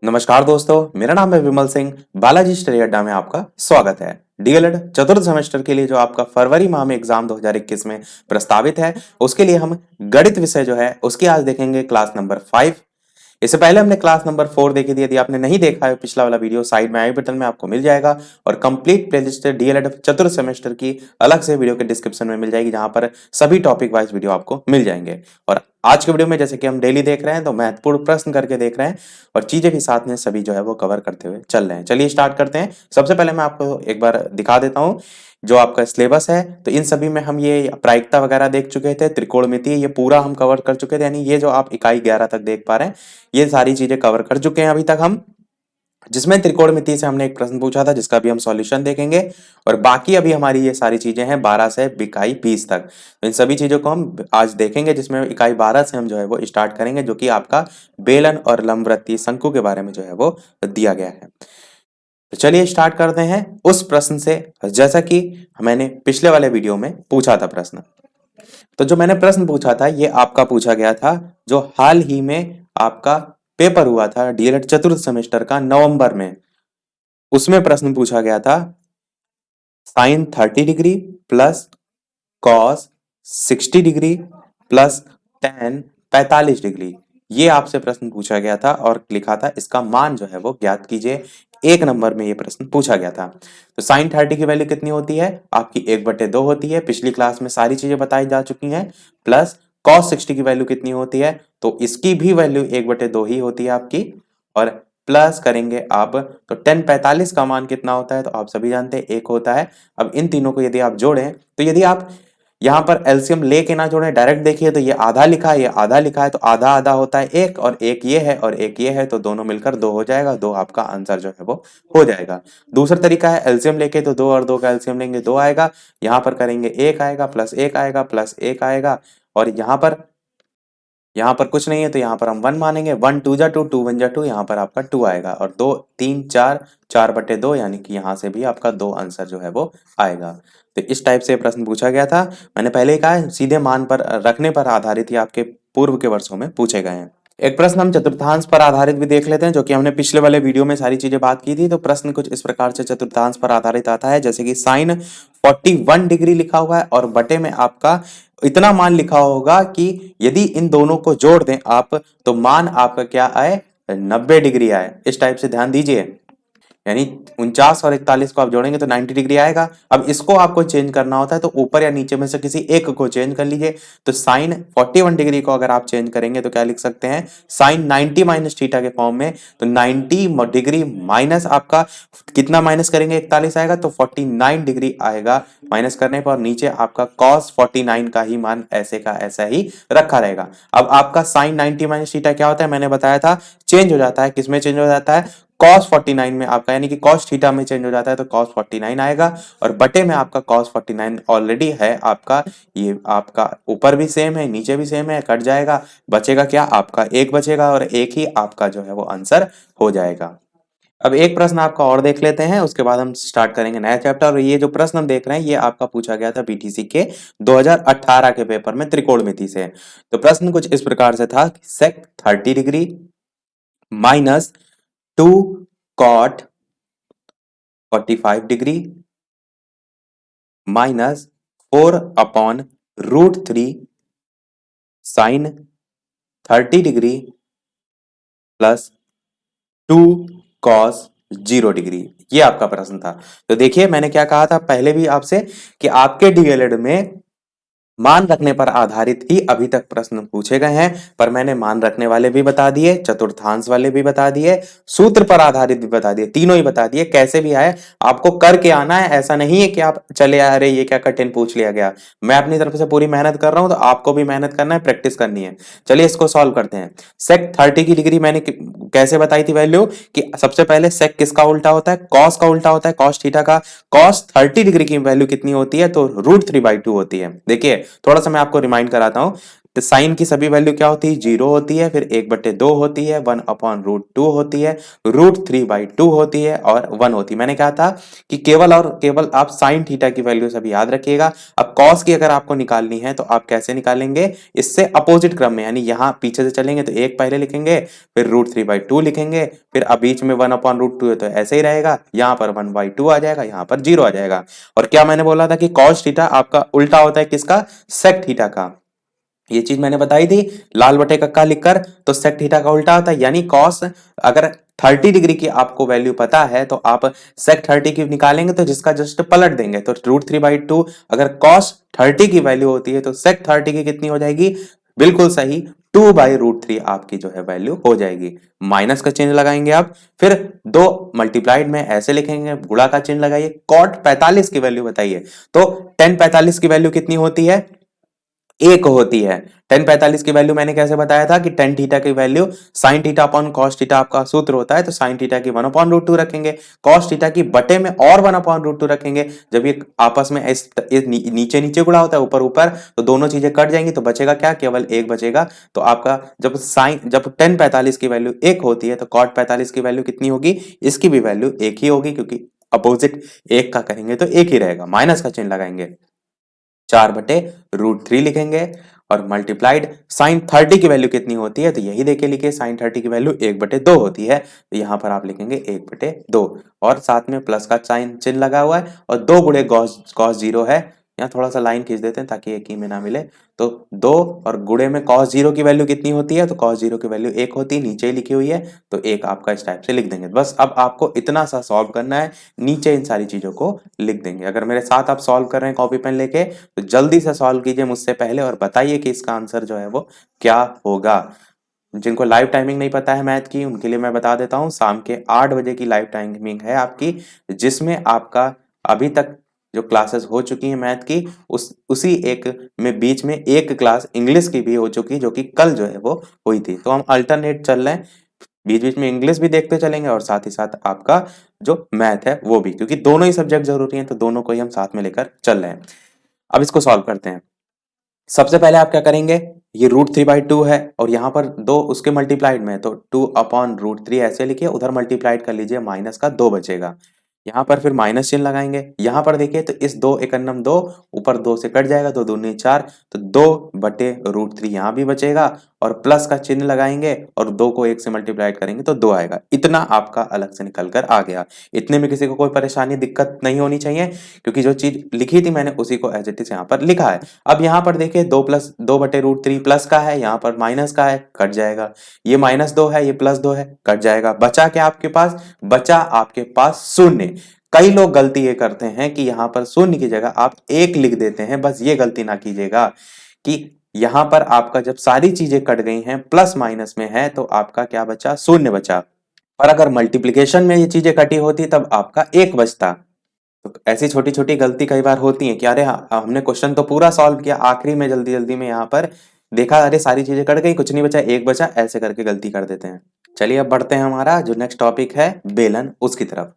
नमस्कार दोस्तों, मेरा नाम है विमल सिंह। बालाजी स्टडी अड्डा में आपका स्वागत है। डीएलएड चतुर्थ सेमेस्टर के लिए जो आपका फरवरी माह में एग्जाम 2021 में प्रस्तावित है, उसके लिए हम गणित विषय जो है उसकी आज देखेंगे क्लास नंबर 5। इससे पहले हमने क्लास नंबर 4 देखी थी। यदि आपने नहीं देखा है पिछला वाला वीडियो, साइड में आई बटन में आपको मिल जाएगा और कंप्लीट प्लेलिस्ट डीएलएड चतुर्थ सेमेस्टर की अलग से वीडियो के डिस्क्रिप्शन में मिल जाएगी, जहां पर सभी टॉपिक वाइज वीडियो आपको मिल जाएंगे। और आज के वीडियो में जैसे कि हम डेली देख रहे हैं, तो महत्वपूर्ण प्रश्न करके देख रहे हैं और चीजें भी साथ में सभी जो है वो कवर करते हुए चल रहे हैं। चलिए स्टार्ट करते हैं। सबसे पहले मैं आपको एक बार दिखा देता हूँ जो आपका सिलेबस है। तो इन सभी में हम ये प्रायिकता वगैरह देख चुके थे, त्रिकोणमिति ये पूरा हम कवर कर चुके थे, यानी ये जो आप इकाई 11 तक देख पा रहे हैं ये सारी चीजें कवर कर चुके हैं अभी तक हम, जिसमें त्रिकोणमिति से हमने एक प्रश्न पूछा था जिसका भी हम सॉल्यूशन देखेंगे। और बाकी अभी हमारी ये सारी चीजें हैं 12 से इकाई 20 तक, तो इन सभी चीजों को हम आज देखेंगे, जिसमें इकाई 12 से हम जो है वो स्टार्ट करेंगे, जो कि आपका बेलन और लंबवृत्तीय शंकु के बारे में जो है वो दिया गया है। तो चलिए स्टार्ट करते हैं उस प्रश्न से, जैसा कि मैंने पिछले वाले वीडियो में पूछा था प्रश्न। तो जो मैंने प्रश्न पूछा था ये आपका पूछा गया था, जो हाल ही में आपका पेपर हुआ था डीएलएड चतुर्थ सेमेस्टर का नवंबर में, उसमें प्रश्न पूछा गया था sine 30 degree plus cos 60 degree plus tan 45 degree. ये आपसे प्रश्न पूछा गया था और लिखा था इसका मान जो है वो ज्ञात कीजिए। 1 नंबर में ये प्रश्न पूछा गया था। तो साइन 30 की वैल्यू कितनी होती है आपकी? 1/2 होती है, पिछली क्लास में सारी चीजें बताई जा चुकी हैं। प्लस कॉस 60 की वैल्यू कितनी होती है? तो इसकी भी वैल्यू 1/2 ही होती है आपकी। और प्लस करेंगे आप तो tan 45 का मान कितना होता है? तो आप सभी जानते हैं 1 होता है। अब इन तीनों को यदि आप जोड़ें, तो यदि आप यहाँ पर एलसीएम लेके ना जोड़े, डायरेक्ट देखिए तो ये आधा लिखा है, ये आधा लिखा है, तो आधा आधा होता है 1 और 1 ये है और 1 ये है, तो दोनों मिलकर 2 हो जाएगा। 2 आपका आंसर जो है वो हो जाएगा। दूसरा तरीका है एलसीएम लेके, तो 2 और 2 का एलसीएम लेंगे 2 आएगा, यहाँ पर करेंगे 1 आएगा प्लस 1 आएगा प्लस 1 आएगा, और यहाँ पर कुछ नहीं है तो यहाँ पर हम 1 मानेंगे। 1 2 जा 2, 2 1 जा 2, यहाँ पर आपका 2 आएगा, और 2 3 4 4/2, यानी कि यहाँ से भी आपका 2 आंसर जो है वो आएगा। तो इस टाइप से प्रश्न पूछा गया था। मैंने पहले ही कहा है सीधे मान पर रखने पर आधारित ही आपके पूर्व के वर्षों में पूछे गए हैं। एक प्रश्न हम चतुर्थांश पर आधारित भी देख लेते हैं, जो कि हमने पिछले वाले वीडियो में सारी चीजें बात की थी। तो प्रश्न कुछ इस प्रकार से चतुर्थांश पर आधारित आता है, जैसे कि साइन 41 डिग्री लिखा हुआ है और बटे में आपका इतना मान लिखा होगा कि यदि इन दोनों को जोड़ दें आप, तो मान आपका क्या आए? 90 डिग्री आए। इस टाइप से ध्यान दीजिए, यानी 49 और 41 को आप जोड़ेंगे तो 90 डिग्री आएगा। अब इसको आपको चेंज करना होता है, तो ऊपर या नीचे में से किसी एक को चेंज कर लीजिए। तो साइन 41 डिग्री को अगर आप चेंज करेंगे तो क्या लिख सकते हैं? साइन 90 माइनस थीटा के फॉर्म में। तो 90 डिग्री माइनस आपका कितना माइनस करेंगे? 41 आएगा, तो 49 डिग्री आएगा माइनस करने पर। नीचे आपका कॉस 49 का ही मान ऐसे का ऐसा ही रखा रहेगा। अब आपका साइन 90 माइनस थीटा क्या होता है? मैंने बताया था चेंज हो जाता है, किसमें चेंज हो जाता है? cos 49 में आपका, यानी कि cos थीटा में चेंज हो जाता है, तो cos 49 आएगा। और बटे में आपका cos 49 ऑलरेडी है आपका, ये आपका ऊपर भी सेम है नीचे भी सेम है, कट जाएगा, बचेगा क्या? आपका 1 बचेगा, और 1 ही आपका जो है वो आंसर हो जाएगा। अब एक प्रश्न आपका और देख लेते हैं, उसके बाद हम स्टार्ट करेंगे नया चैप्टर। और ये जो प्रश्न हम देख रहे हैं ये आपका पूछा गया था बीटीसी के 2018 के पेपर में त्रिकोणमिति से। तो प्रश्न कुछ इस प्रकार से था, sec 30 degree minus 2 cot 45 degree minus 4/√3 sine 30 degree plus 2 cos 0 degree. ये आपका प्रश्न था। तो देखिए मैंने क्या कहा था पहले भी आपसे कि आपके डीएलएड में मान रखने पर आधारित ही अभी तक प्रश्न पूछे गए हैं, पर मैंने मान रखने वाले भी बता दिए, चतुर्थांश वाले भी बता दिए, सूत्र पर आधारित भी बता दिए, तीनों ही बता दिए। कैसे भी आए आपको करके आना है, ऐसा नहीं है कि आप चले आ रहे ये क्या कठिन पूछ लिया गया। मैं अपनी तरफ से पूरी मेहनत कर रहा हूं, तो आपको भी मेहनत करना है, प्रैक्टिस करनी है। चलिए इसको सॉल्व करते हैं। सेक 30 की डिग्री मैंने कैसे बताई थी वैल्यू, कि सबसे पहले सेक किसका उल्टा होता है? कॉस का उल्टा होता है, कॉस थीटा का। कॉस 30 डिग्री की वैल्यू कितनी होती है? तो √3/2 होती है। देखिए थोड़ा सा मैं आपको रिमाइंड कराता हूं, तो साइन की सभी वैल्यू क्या होती है, 0 होती है, फिर 1/2 होती है, 1/√2 होती है, √3/2 होती है और 1 होती है। मैंने कहा था कि केवल और केवल आप साइन थीटा की वैल्यू सभी याद रखिएगा। अब कॉस की अगर आपको निकालनी है तो आप कैसे निकालेंगे, इससे अपोजिट क्रम में, यानी यहाँ पीछे से चलेंगे तो 1 पहले लिखेंगे, फिर √3/2 लिखेंगे, फिर अब बीच में 1/√2 है तो ऐसे ही रहेगा, यहाँ पर 1/2 आ जाएगा, यहाँ पर 0 आ जाएगा। और क्या मैंने बोला था कि कॉस थीटा आपका उल्टा होता है किसका, सेक थीटा का। ये चीज मैंने बताई थी लाल बटे कक्का लिखकर, तो सेक थीटा का उल्टा होता है, यानी कॉस अगर 30 डिग्री की आपको वैल्यू पता है तो आप सेक 30 की निकालेंगे तो जिसका जस्ट पलट देंगे, तो √3/2 अगर कॉस 30 की वैल्यू होती है तो सेक 30 की कितनी हो जाएगी, बिल्कुल सही, 2/√3 आपकी जो है वैल्यू हो जाएगी। माइनस का चिन्ह लगाएंगे आप, फिर दो मल्टीप्लाइड में ऐसे लिखेंगे, गुणा का चिन्ह लगाइए, कॉट 45 की वैल्यू बताइए, तो टेन 45 की वैल्यू कितनी होती है, 1 होती है। टेन 45 की वैल्यू मैंने कैसे बताया था कि टेन थीटा की value sine theta upon cos theta आपका सूत्र होता है, तो साइन थीटा की 1/√2 रखेंगे, कॉस थीटा की बटे में और 1/√2 रखेंगे। जब ये आपस में नीचे नीचे गुणा होता है, ऊपर ऊपर, तो दोनों चीजें कट जाएंगी, तो बचेगा क्या, केवल 1 बचेगा। तो आपका जब टेन 45 की वैल्यू 1 होती है तो कॉट 45 की वैल्यू कितनी होगी, इसकी भी वैल्यू 1 ही होगी, क्योंकि अपोजिट 1 का करेंगे तो 1 ही रहेगा। माइनस का चिन्ह लगाएंगे, 4/√3 लिखेंगे, और मल्टीप्लाइड साइन 30 की वैल्यू कितनी होती है, तो यही देखे लिखिए, साइन 30 की वैल्यू 1/2 होती है, तो यहां पर आप लिखेंगे 1/2, और साथ में प्लस का साइन चिन्ह लगा हुआ है, और 2 गुणे कॉस 0 है, यहाँ थोड़ा सा लाइन खींच देते हैं ताकि एक ही में ना मिले, तो 2 और गुणे में कॉस 0 की वैल्यू कितनी होती है, तो कॉस 0 की वैल्यू 1 होती है, नीचे ही लिखी हुई है, तो 1 आपका इस टाइप से लिख देंगे। बस अब आपको इतना सा सॉल्व करना है, नीचे इन सारी चीजों को लिख देंगे। अगर मेरे साथ आप सॉल्व कर रहे हैं कॉपी पेन लेके, तो जल्दी से सॉल्व कीजिए मुझसे पहले और बताइए कि इसका आंसर जो है वो क्या होगा। जिनको लाइव टाइमिंग नहीं पता है मैथ की, उनके लिए मैं बता देता हूँ, शाम के 8 बजे की लाइव टाइमिंग है आपकी, जिसमें आपका अभी तक जो क्लासेस हो चुकी हैं मैथ की, उसी एक में बीच में एक क्लास इंग्लिश की भी हो चुकी, जो कि कल जो है वो हुई थी। तो हम अल्टरनेट चल रहे हैं, बीच बीच में इंग्लिश भी देखते चलेंगे और साथ ही साथ आपका जो मैथ है वो भी, क्योंकि दोनों ही सब्जेक्ट जरूरी हैं, तो दोनों को ही हम साथ में लेकर चल रहे हैं। अब इसको सॉल्व करते हैं। सबसे पहले आप क्या करेंगे, ये √3/2 है और यहाँ पर दो उसके मल्टीप्लाइड में है, तो 2/√3 ऐसे लिखिए, उधर मल्टीप्लाइड कर लीजिए, माइनस का 2 बचेगा, यहाँ पर फिर माइनस चिन्ह लगाएंगे। यहाँ पर देखिए तो इस 2 एकन्नम 2, ऊपर 2 से कट जाएगा, तो 2 दूनी 4, तो 2/√3 यहाँ भी बचेगा, और प्लस का चिन्ह लगाएंगे और 2 को 1 से मल्टीप्लाइड करेंगे तो 2 आएगा। इतना आपका अलग से निकल कर आ गया। इतने में किसी को कोई परेशानी दिक्कत नहीं होनी चाहिए, क्योंकि जो चीज लिखी थी मैंने उसी को एज इट इज यहाँ पर लिखा है। अब यहाँ पर देखिए 2/√3 प्लस का है, यहाँ पर माइनस का है, कट जाएगा, ये -2 है, ये +2 है, कट जाएगा, बचा क्या आपके पास, बचा आपके पास शून्य। कई लोग गलती ये करते हैं कि यहाँ पर शून्य की जगह आप 1 लिख देते हैं, बस ये गलती ना कीजिएगा कि यहाँ पर आपका जब सारी चीजें कट गई हैं, प्लस माइनस में है, तो आपका क्या बचा, शून्य बचा। पर अगर मल्टीप्लिकेशन में ये चीजें कटी होती तब आपका 1 बचता। तो ऐसी छोटी छोटी गलती कई बार होती है कि अरे हमने क्वेश्चन तो पूरा सॉल्व किया, आखिरी में जल्दी जल्दी में यहाँ पर देखा अरे सारी चीजें कट गई, कुछ नहीं बचा, 1 बचा, ऐसे करके गलती कर देते हैं। चलिए अब बढ़ते हैं हमारा जो नेक्स्ट टॉपिक है बेलन, उसकी तरफ।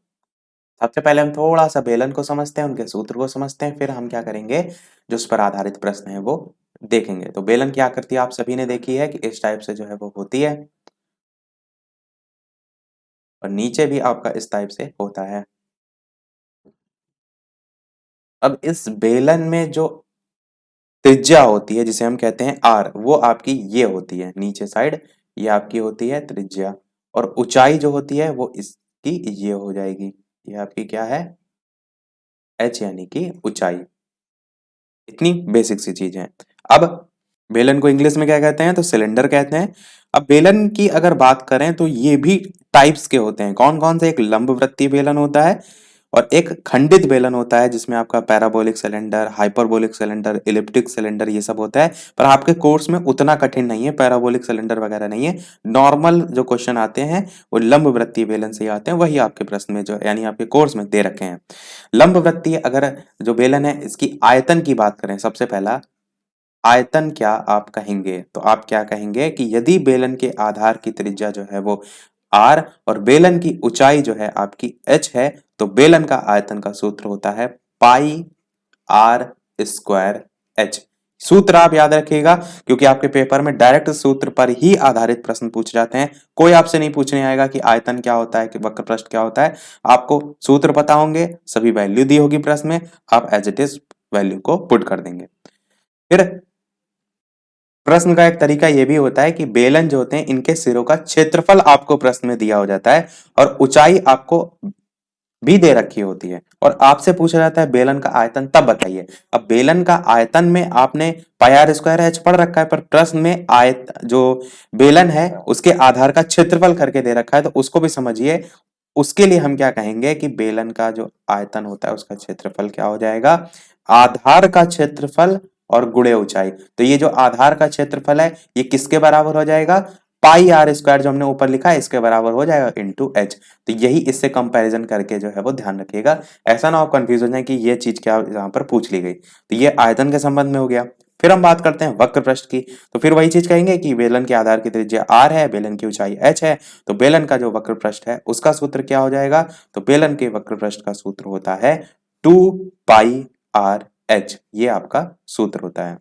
सबसे पहले हम थोड़ा सा बेलन को समझते हैं, उनके सूत्र को समझते हैं, फिर हम क्या करेंगे, जो उस पर आधारित प्रश्न है वो देखेंगे। तो बेलन क्या करती है आप सभी ने देखी है कि इस टाइप से जो है वो होती है, और नीचे भी आपका इस टाइप से होता है। अब इस बेलन में जो त्रिज्या होती है जिसे हम कहते हैं आर, वो आपकी ये होती है नीचे साइड, ये आपकी होती है त्रिज्या, और ऊंचाई जो होती है वो इसकी ये हो जाएगी, ये आपकी क्या है, एच यानी कि ऊंचाई। इतनी बेसिक सी चीज है। अब बेलन को इंग्लिश में क्या कहते हैं, तो सिलेंडर कहते हैं। अब बेलन की अगर बात करें तो ये भी टाइप्स के होते हैं, कौन कौन से, एक लंबवृत्तीय बेलन होता है और एक खंडित बेलन होता है, जिसमें आपका parabolic cylinder, hyperbolic cylinder, elliptic cylinder ये सब होता है। पर आपके कोर्स में उतना कठिन नहीं है, पैराबोलिक सिलेंडर वगैरह नहीं है। नॉर्मल जो क्वेश्चन आते हैं वो लंबवृत्तीय बेलन से ही आते हैं, वही आपके प्रश्न में जो यानी आपके कोर्स में दे रखे हैं। लंबवृत्तीय अगर जो बेलन है इसकी आयतन की बात करें, सबसे पहला आयतन क्या आप कहेंगे, तो आप क्या कहेंगे कि यदि बेलन के आधार की त्रिज्या जो है वो r और बेलन की ऊंचाई जो है आपकी h है, तो बेलन का आयतन का सूत्र होता है पाई r स्क्वायर h। सूत्र आप याद रखिएगा, क्योंकि आपके पेपर में डायरेक्ट सूत्र पर ही आधारित प्रश्न पूछे जाते हैं। कोई आपसे नहीं पूछने आएगा कि आयतन क्या होता है, कि वक्र पृष्ठ क्या होता है। आपको सूत्र पता होंगे, सभी वैल्यू दी होगी प्रश्न में, आप एज इट इज वैल्यू को पुट कर देंगे। फिर प्रश्न का एक तरीका यह भी होता है कि बेलन जो होते हैं इनके सिरों का क्षेत्रफल आपको प्रश्न में दिया हो जाता है और ऊंचाई आपको भी दे रखी होती है, और आपसे पूछा जाता है बेलन का आयतन, तब बताइए। अब बेलन का आयतन में आपने पाई आर स्क्वायर एच पढ़ रखा है, पर प्रश्न में आयत जो बेलन है उसके आधार का क्षेत्रफल करके दे रखा है, तो उसको भी समझिए। उसके लिए हम क्या कहेंगे कि बेलन का जो आयतन होता है उसका क्षेत्रफल क्या हो जाएगा, आधार का क्षेत्रफल और गुणे ऊंचाई। तो ये जो आधार का क्षेत्रफल है ये किसके बराबर हो जाएगा, पाई आर स्क्वायर जो हमने ऊपर लिखा है इसके बराबर हो जाएगा इंटू एच। तो यही इससे कंपैरिजन करके जो है वो ध्यान रखिएगा, ऐसा ना हो कंफ्यूज हो जाए कि ये चीज क्या यहाँ पर पूछ ली गई। तो ये आयतन के संबंध में हो गया। फिर हम बात करते हैं वक्र पृष्ठ की, तो फिर वही चीज कहेंगे कि बेलन के आधार की त्रिज्या r है, बेलन की ऊंचाई h है, तो बेलन का जो वक्र पृष्ठ है उसका सूत्र क्या हो जाएगा, तो बेलन के वक्र पृष्ठ का सूत्र होता है 2 पाई आर एच, ये आपका सूत्र होता है।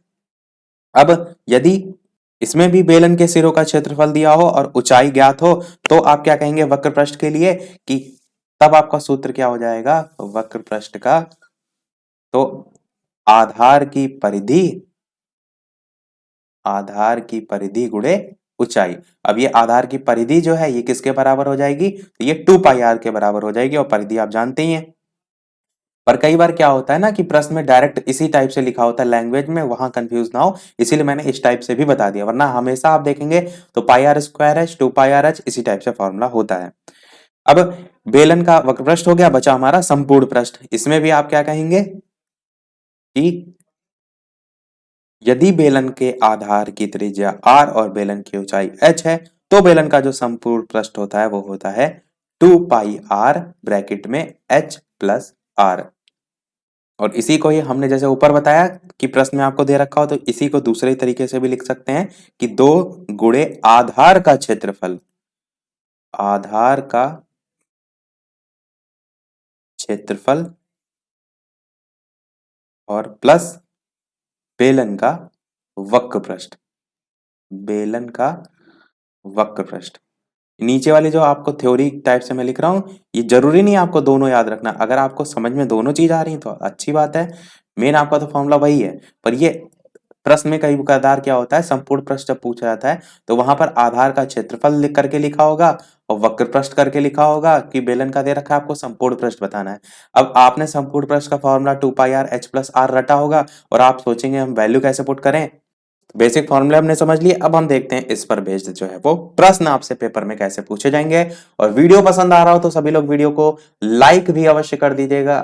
अब यदि इसमें भी बेलन के सिरों का क्षेत्रफल दिया हो और ऊंचाई ज्ञात हो, तो आप क्या कहेंगे वक्र पृष्ठ के लिए कि तब आपका सूत्र क्या हो जाएगा वक्र पृष्ठ का, तो आधार की परिधि, आधार की परिधि गुणे ऊंचाई। अब ये आधार की परिधि जो है ये किसके बराबर हो जाएगी, तो ये 2 पाई आर के बराबर हो जाएगी, और परिधि आप जानते ही हैं। पर कई बार क्या होता है ना कि प्रश्न में डायरेक्ट इसी टाइप से लिखा होता है लैंग्वेज में, वहां कंफ्यूज ना हो, इसीलिए मैंने इस टाइप से भी बता दिया, वरना हमेशा आप देखेंगे तो pi r square h 2 pi r h इसी टाइप से फॉर्मूला होता है। अब बेलन का वक्र पृष्ठ हो गया, बचा हमारा संपूर्ण पृष्ठ। इसमें भी आप क्या कहेंगे कि यदि बेलन के आधार की त्रिज्या r और बेलन की ऊंचाई h है, तो बेलन का जो संपूर्ण पृष्ठ होता है वो होता है 2 पाई r ब्रैकेट में h प्लस r। और इसी को ही हमने जैसे ऊपर बताया कि प्रश्न में आपको दे रखा हो, तो इसी को दूसरे तरीके से भी लिख सकते हैं कि 2 गुणे आधार का क्षेत्रफल, आधार का क्षेत्रफल और प्लस बेलन का वक्र पृष्ठ, बेलन का वक्र पृष्ठ। नीचे वाली जो आपको थ्योरी टाइप से मैं लिख रहा हूं, ये जरूरी नहीं आपको दोनों याद रखना, अगर आपको समझ में दोनों चीज आ रही तो अच्छी बात है, मेन आपका तो फॉर्मूला वही है। पर ये प्रश्न में कई कदार क्या होता है, संपूर्ण पृष्ठ जब पूछा जाता है तो वहां पर आधार का क्षेत्रफल लिख करके लिखा होगा और वक्र पृष्ठ करके लिखा होगा कि बेलन का दे रखा है, आपको संपूर्ण पृष्ठ बताना है। अब आपने संपूर्ण पृष्ठ का formula 2 pi r h plus r रटा होगा, और आप सोचेंगे हम वैल्यू कैसे पुट करें। बेसिक फॉर्मूले हमने समझ लिए, अब हम देखते हैं इस पर बेस्ड जो है वो प्रश्न आपसे पेपर में कैसे पूछे जाएंगे। और वीडियो पसंद आ रहा हो तो सभी लोग वीडियो को लाइक भी अवश्य कर दीजिएगा,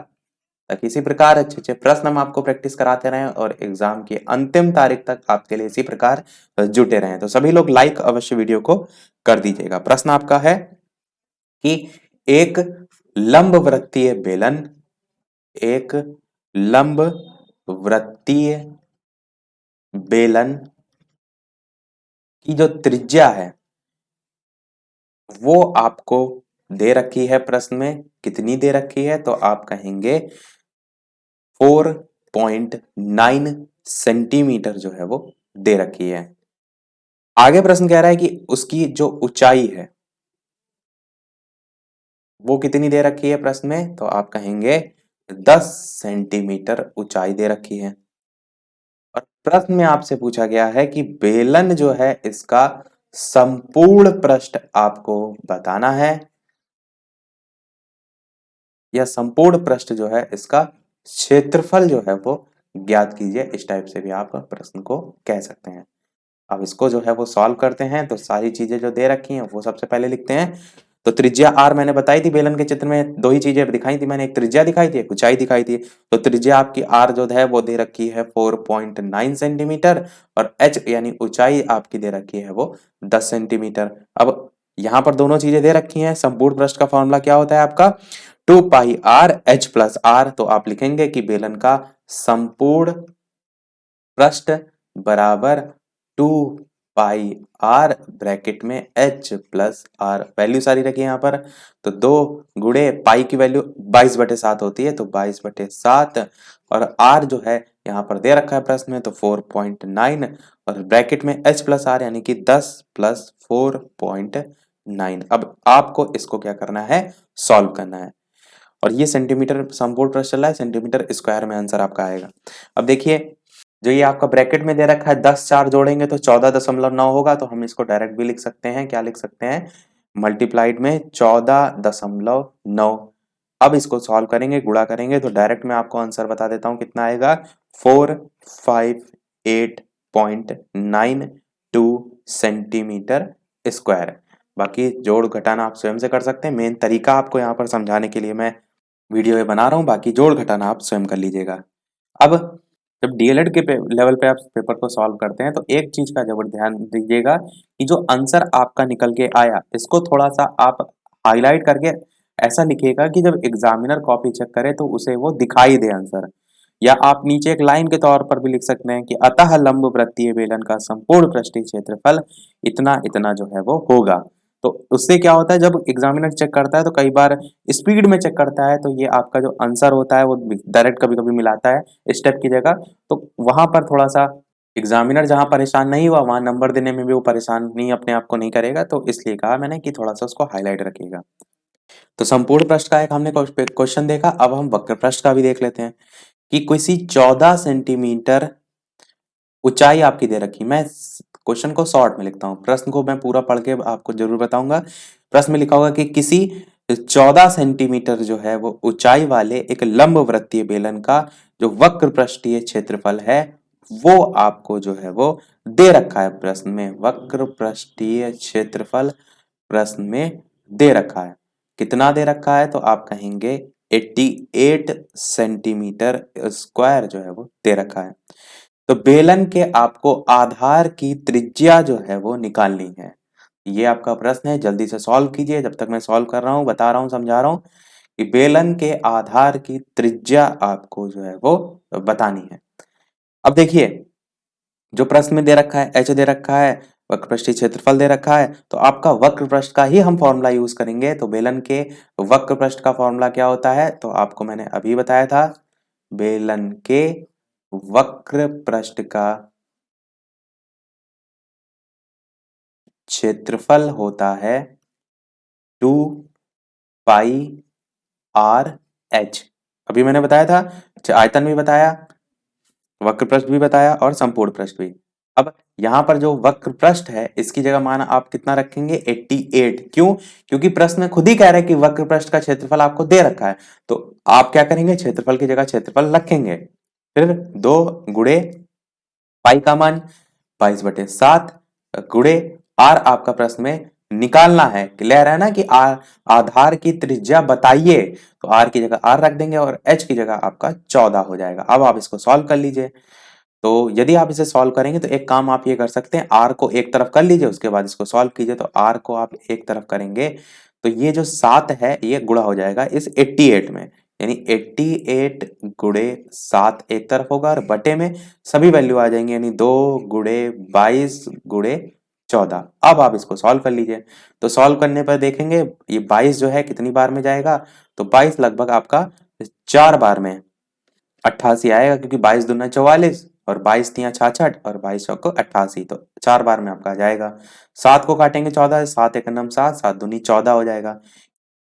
ताकि इसी प्रकार अच्छे अच्छे प्रश्न हम आपको प्रैक्टिस कराते रहें और एग्जाम की अंतिम तारीख तक आपके लिए इसी प्रकार जुटे रहें। तो सभी लोग लाइक अवश्य वीडियो को कर दीजिएगा। प्रश्न आपका है कि एक लंब वृत्तीय बेलन, एक लंब वृत्तीय बेलन की जो त्रिज्या है वो आपको दे रखी है प्रश्न में, कितनी दे रखी है, तो आप कहेंगे 4.9 सेंटीमीटर जो है वो दे रखी है। आगे प्रश्न कह रहा है कि उसकी जो ऊंचाई है वो कितनी दे रखी है प्रश्न में, तो आप कहेंगे 10 सेंटीमीटर ऊंचाई दे रखी है। और प्रश्न में आपसे पूछा गया है कि बेलन जो है इसका संपूर्ण पृष्ठ आपको बताना है, या संपूर्ण पृष्ठ जो है इसका क्षेत्रफल जो है वो ज्ञात कीजिए। इस टाइप से भी आप प्रश्न को कह सकते हैं। अब इसको जो है वो सॉल्व करते हैं, तो सारी चीजें जो दे रखी हैं वो सबसे पहले लिखते हैं। तो त्रिज्या r मैंने बताई थी, बेलन के चित्र में दो ही चीजें दिखाई थी मैंने, एक त्रिज्या दिखाई थी एक ऊंचाई दिखाई थी। तो त्रिज्या आपकी r जो है वो दे रखी है 4.9 सेंटीमीटर, और h यानी ऊंचाई आपकी दे रखी है वो 10 सेंटीमीटर। अब यहाँ पर दोनों चीजें दे रखी हैं, संपूर्ण पृष्ठ का फॉर्मूला क्या होता है आपका 2 pi r h plus are. तो आप लिखेंगे कि बेलन का संपूर्ण पृष्ठ बराबर 2 पाई आर ब्रैकेट में एच प्लस आर, वैल्यू सारी रखी है यहाँ पर, तो 2 गुणे पाई की वैल्यू 22/7 होती है, तो 22/7, और आर जो है यहाँ पर दे रखा है प्रश्न में, तो 4.9 और ब्रैकेट में h प्लस आर यानी कि 10 प्लस 4.9। अब आपको इसको क्या करना है, सॉल्व करना है। और ये सेंटीमीटर संपूर्ण प्रश्न चल रहा है, सेंटीमीटर स्क्वायर में आंसर आपका आएगा। अब देखिए, जो ये आपका ब्रैकेट में दे रखा है 10 4 जोड़ेंगे तो 14.9 होगा, तो हम इसको डायरेक्ट भी लिख सकते हैं। क्या लिख सकते हैं, मल्टीप्लाइड में 14.9। अब इसको सॉल्व करेंगे, गुणा करेंगे, तो डायरेक्ट मैं आपको आंसर बता देता हूं कितना आएगा, 458.92 सेंटीमीटर स्क्वायर। बाकी जोड़ घटाना आप स्वयं से कर सकते हैं, मेन तरीका आपको यहाँ पर समझाने के लिए मैं वीडियो में बना रहा हूँ, बाकी जोड़ घटाना आप स्वयं कर लीजिएगा। अब जब डीएलएड के लेवल पे आप पेपर को सॉल्व करते हैं तो एक चीज का जरूर ध्यान दीजिएगा कि जो आंसर आपका निकल के आया इसको थोड़ा सा आप हाईलाइट करके ऐसा लिखिएगा कि जब एग्जामिनर कॉपी चेक करे तो उसे वो दिखाई दे आंसर। या आप नीचे एक लाइन के तौर पर भी लिख सकते हैं कि अतः लंब वृत्तीय बेलन का संपूर्ण पृष्ठीय क्षेत्रफल इतना इतना जो है वो होगा। तो उससे क्या होता है, जब एग्जामिनर चेक करता है तो कई बार स्पीड में चेक करता है, तो ये आपका जो आंसर होता है वो डायरेक्ट कभी कभी मिलाता है स्टेप की जगह। तो वहां पर थोड़ा सा एग्जामिनर जहां परेशान नहीं हुआ वहां नंबर देने में भी वो परेशान नहीं, अपने आप को नहीं करेगा। तो इसलिए कहा मैंने कि थोड़ा सा उसको हाईलाइट रखिएगा। तो संपूर्ण पृष्ठ का एक हमने क्वेश्चन देखा, अब हम वक्र पृष्ठ का भी देख लेते हैं कि किसी 14 सेंटीमीटर ऊंचाई आपकी दे रखी। मैं क्वेश्चन को शॉर्ट में लिखता हूँ, प्रश्न को मैं पूरा पढ़ के आपको जरूर बताऊंगा। प्रश्न में लिखा होगा कि किसी 14 सेंटीमीटर जो है वो ऊंचाई वाले एक लंब वृत्तीय बेलन का जो वक्र पृष्ठीय क्षेत्रफल है वो आपको जो है वो दे रखा है प्रश्न में। वक्र पृष्ठीय क्षेत्रफल प्रश्न में दे रखा है, कितना दे रखा है, तो आप कहेंगे 88 सेंटीमीटर स्क्वायर जो है वो दे रखा है। तो बेलन के आपको आधार की त्रिज्या जो है वो निकालनी है। ये आपका प्रश्न है, जल्दी से सॉल्व कीजिए। जब तक मैं सॉल्व कर रहा हूं, बता रहा हूं, समझा रहा हूं कि बेलन के आधार की त्रिज्या आपको जो है वो बतानी है। अब देखिए, जो प्रश्न में दे रखा है एच दे रखा है, वक्र पृष्ठीय क्षेत्रफल दे रखा है, तो आपका वक्र पृष्ठ का ही हम फॉर्मूला यूज करेंगे। तो बेलन के वक्र पृष्ठ का फॉर्मूला क्या होता है, तो आपको मैंने अभी बताया था। बेलन के वक्र पृष्ठ का क्षेत्रफल होता है 2 पाई आर एच। अभी मैंने बताया था, आयतन भी बताया, वक्र पृष्ठ भी बताया और संपूर्ण पृष्ठ भी। अब यहां पर जो वक्र पृष्ठ है इसकी जगह मान आप कितना रखेंगे, 88। क्यों, क्योंकि प्रश्न में खुद ही कह रहा है कि वक्र पृष्ठ का क्षेत्रफल आपको दे रखा है। तो आप क्या करेंगे, क्षेत्रफल की जगह क्षेत्रफल रखेंगे, फिर 2 गुणे पाई का मान 22/7 गुणे आर आपका प्रश्न में निकालना है। क्लियर है ना कि आधार की त्रिज्या बताइए, तो आर की जगह आर रख देंगे और एच की जगह आपका 14 हो जाएगा। अब आप इसको सॉल्व कर लीजिए। तो यदि आप इसे सॉल्व करेंगे तो एक काम आप ये कर सकते हैं, आर को एक तरफ कर लीजिए, उसके बाद इसको सॉल्व कीजिए। तो आर को आप एक तरफ करेंगे तो ये जो 7 है ये गुणा हो जाएगा इस 88 में, यानी 88 गुणे 7 एक तरफ होगा और बटे में सभी वैल्यू आ जाएंगे, यानी 2 गुणे 22 गुणे 14। अब आप इसको सॉल्व कर लीजिए। तो सॉल्व करने पर देखेंगे ये 22 जो है कितनी बार में जाएगा, तो 22 लगभग आपका 4 बार में 88 आएगा, क्योंकि 22 दूना 44 और 22 तिया 66 और 22 चौको 88, तो 4 बार में आपका आ जाएगा। 7 को काटेंगे 14 से, 7 एक नम 7, 7 दूनी 14 हो जाएगा।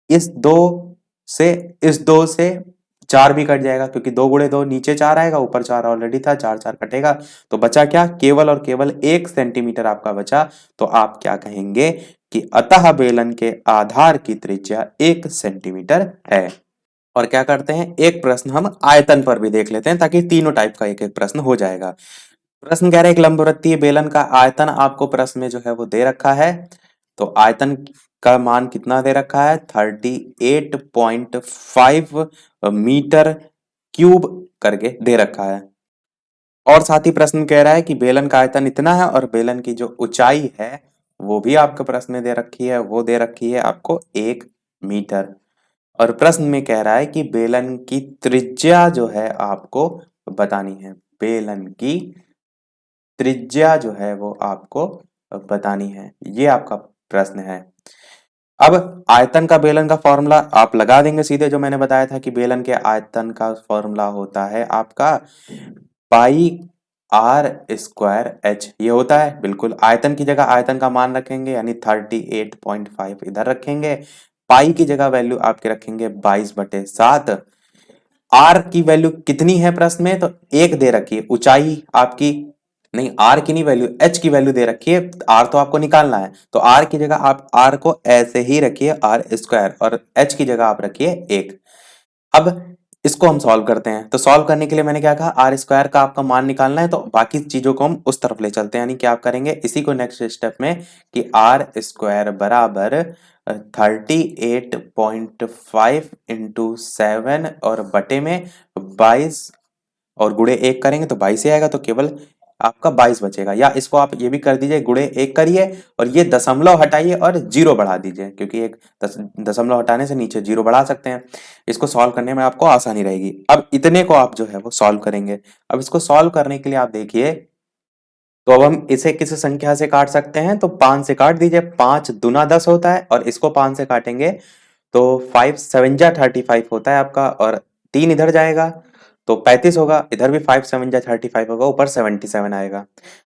इस 2 से इस 2 से 4 भी कट जाएगा, क्योंकि 2 गुणे 2 नीचे 4 आएगा, ऊपर 4 ऑलरेडी था, 4 4 कटेगा, तो बचा क्या, केवल और केवल 1 सेंटीमीटर आपका बचा। तो आप क्या कहेंगे कि अतः बेलन के आधार की त्रिज्या 1 सेंटीमीटर है। और क्या करते हैं, एक प्रश्न हम आयतन पर भी देख लेते हैं, ताकि तीनों टाइप का एक एक प्रश्न हो जाएगा। प्रश्न कह रहे हैं एक लंबवृत्तीय बेलन का आयतन आपको प्रश्न में जो है वो दे रखा है। तो आयतन का मान कितना दे रखा है, 38.5 मीटर क्यूब करके दे रखा है। और साथ ही प्रश्न कह रहा है कि बेलन का आयतन इतना है और बेलन की जो ऊंचाई है वो भी आपके प्रश्न में दे रखी है, वो दे रखी है आपको 1 मीटर। और प्रश्न में कह रहा है कि बेलन की त्रिज्या जो है आपको बतानी है। बेलन की त्रिज्या जो है वो आपको बतानी है, ये आपका प्रश्न है। अब आयतन का बेलन का फॉर्मूला आप लगा देंगे सीधे, जो मैंने बताया था कि बेलन के आयतन का फॉर्मूला होता है आपका पाई आर स्क्वायर एच ये होता है। बिल्कुल आयतन की जगह आयतन का मान रखेंगे यानी 38.5 इधर रखेंगे। पाई की जगह वैल्यू आपके रखेंगे 22/7। आर की वैल्यू कितनी है प्रश्न में, तो एक दे रखी है। ऊंचाई आपकी नहीं, आर की नहीं वैल्यू, एच की वैल्यू दे रखी है। आर तो आपको निकालना है, तो आर की जगह आप आर को ऐसे ही रखिए आर स्क्वायर, और एच की जगह आप रखिए एक। अब इसको हम सॉल्व करते हैं। तो सॉल्व करने के लिए मैंने क्या कहा, आर स्क्वायर का आपका मान निकालना है, तो बाकी चीजों को हम उस तरफ ले चलते हैं। यानी क्या आप करेंगे इसी को नेक्स्ट स्टेप में कि आर स्क्वायर बराबर 38.5 इंटू 7 और बटे में 22 और गुणे 1 करेंगे तो 22 ही आएगा, तो केवल आपका 22 बचेगा। या इसको आप ये भी कर दीजिए, गुणे 1 करिए और ये दशमलव हटाइए और जीरो बढ़ा दीजिए, क्योंकि एक दशमलव हटाने से नीचे जीरो बढ़ा सकते हैं। इसको सॉल्व करने में आपको आसानी रहेगी। अब इतने को आप जो है वो सॉल्व करेंगे। अब इसको सॉल्व करने के लिए आप देखिए, तो अब हम इसे किस संख्या से काट सकते हैं, तो 5 से काट दीजिए। 5 दूना 10 होता है और इसको 5 से काटेंगे तो 5 7 जा 35 होता है आपका, और 3 इधर जाएगा तो 35 होगा। इधर भी 5 7 जा 35 होगा, ऊपर 77 आएगा।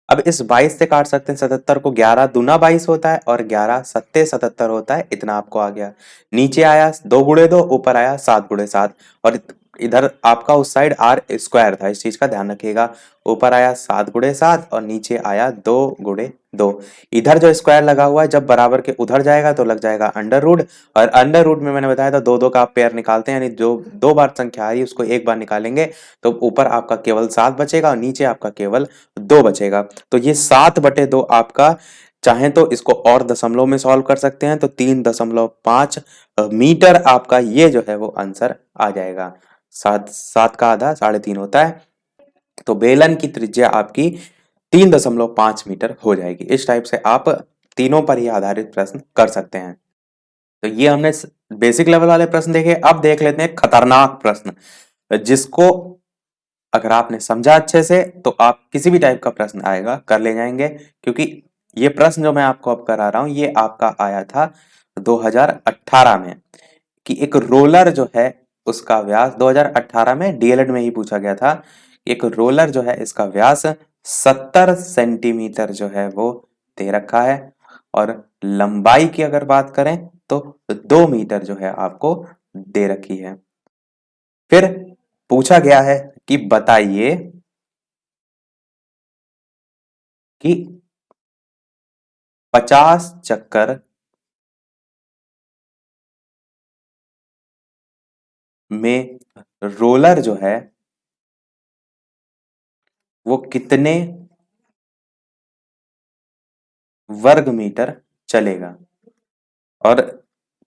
अब इस 22 से काट सकते हैं 77 को। 11 दूना 22 होता है और 11 सत्ते 77 होता है। इतना आपको आ गया। नीचे आया 2 गुणे 2, ऊपर आया 7 गुणे 7, और इधर आपका उस साइड आर स्क्वायर था, इस चीज का ध्यान रखिएगा। ऊपर आया 7 गुणे 7 और नीचे आया 2 गुणे 2। इधर जो स्क्वायर लगा हुआ है, जब बराबर के उधर जाएगा तो लग जाएगा अंडर रूट, और अंडर रूट में मैंने बताया था 2 2 का आप पेयर निकालते हैं, यानी जो 2 बार संख्या आई उसको एक बार निकालेंगे तो ऊपर आपका केवल 7 बचेगा और नीचे आपका केवल 2 बचेगा। तो ये 7/2 आपका, चाहे तो इसको और दशमलव में सॉल्व कर सकते हैं, तो 3.5 मीटर आपका ये जो है वो आंसर आ जाएगा। 7 7 का आधा 3.5 होता है, तो बेलन की त्रिज्या आपकी 3.5 मीटर हो जाएगी। इस टाइप से आप तीनों पर ही आधारित प्रश्न कर सकते हैं। तो ये हमने बेसिक लेवल वाले प्रश्न देखे। अब देख लेते हैं खतरनाक प्रश्न, जिसको अगर आपने समझा अच्छे से तो आप किसी भी टाइप का प्रश्न आएगा कर ले जाएंगे। क्योंकि ये प्रश्न जो मैं आपको अब करा रहा हूं ये आपका आया था 2018 में, कि एक रोलर जो है उसका व्यास 2018 में डीएलएड में ही पूछा गया था। एक रोलर जो है इसका व्यास 70 सेंटीमीटर जो है वो दे रखा है, और लंबाई की अगर बात करें तो 2 मीटर जो है आपको दे रखी है। फिर पूछा गया है कि बताइए कि 50 चक्कर में रोलर जो है वो कितने वर्ग मीटर चलेगा। और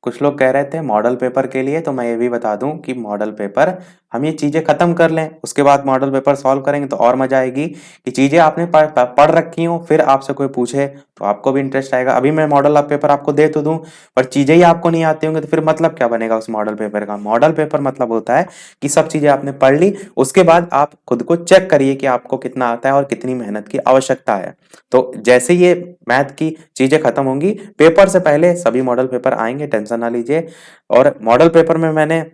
कुछ लोग कह रहे थे मॉडल पेपर के लिए, तो मैं ये भी बता दूं कि मॉडल पेपर हम ये चीजें खत्म कर लें, उसके बाद मॉडल पेपर सॉल्व करेंगे तो और मजा आएगी। कि चीजें आपने पढ़ रखी हो, फिर आपसे कोई पूछे तो आपको भी इंटरेस्ट आएगा। अभी मैं मॉडल पेपर आपको दे तो दूं, पर चीजें ही आपको नहीं आती होंगी तो फिर मतलब क्या बनेगा उस मॉडल पेपर का। मॉडल पेपर मतलब होता है कि सब चीजें आपने पढ़ ली, उसके बाद आप खुद को चेक करिए कि आपको कितना आता है और कितनी मेहनत की आवश्यकता है। तो जैसे ये मैथ की चीजें खत्म होंगी, पेपर से पहले सभी मॉडल पेपर आएंगे, टेंशन ना लीजिए। और मॉडल पेपर में मैंने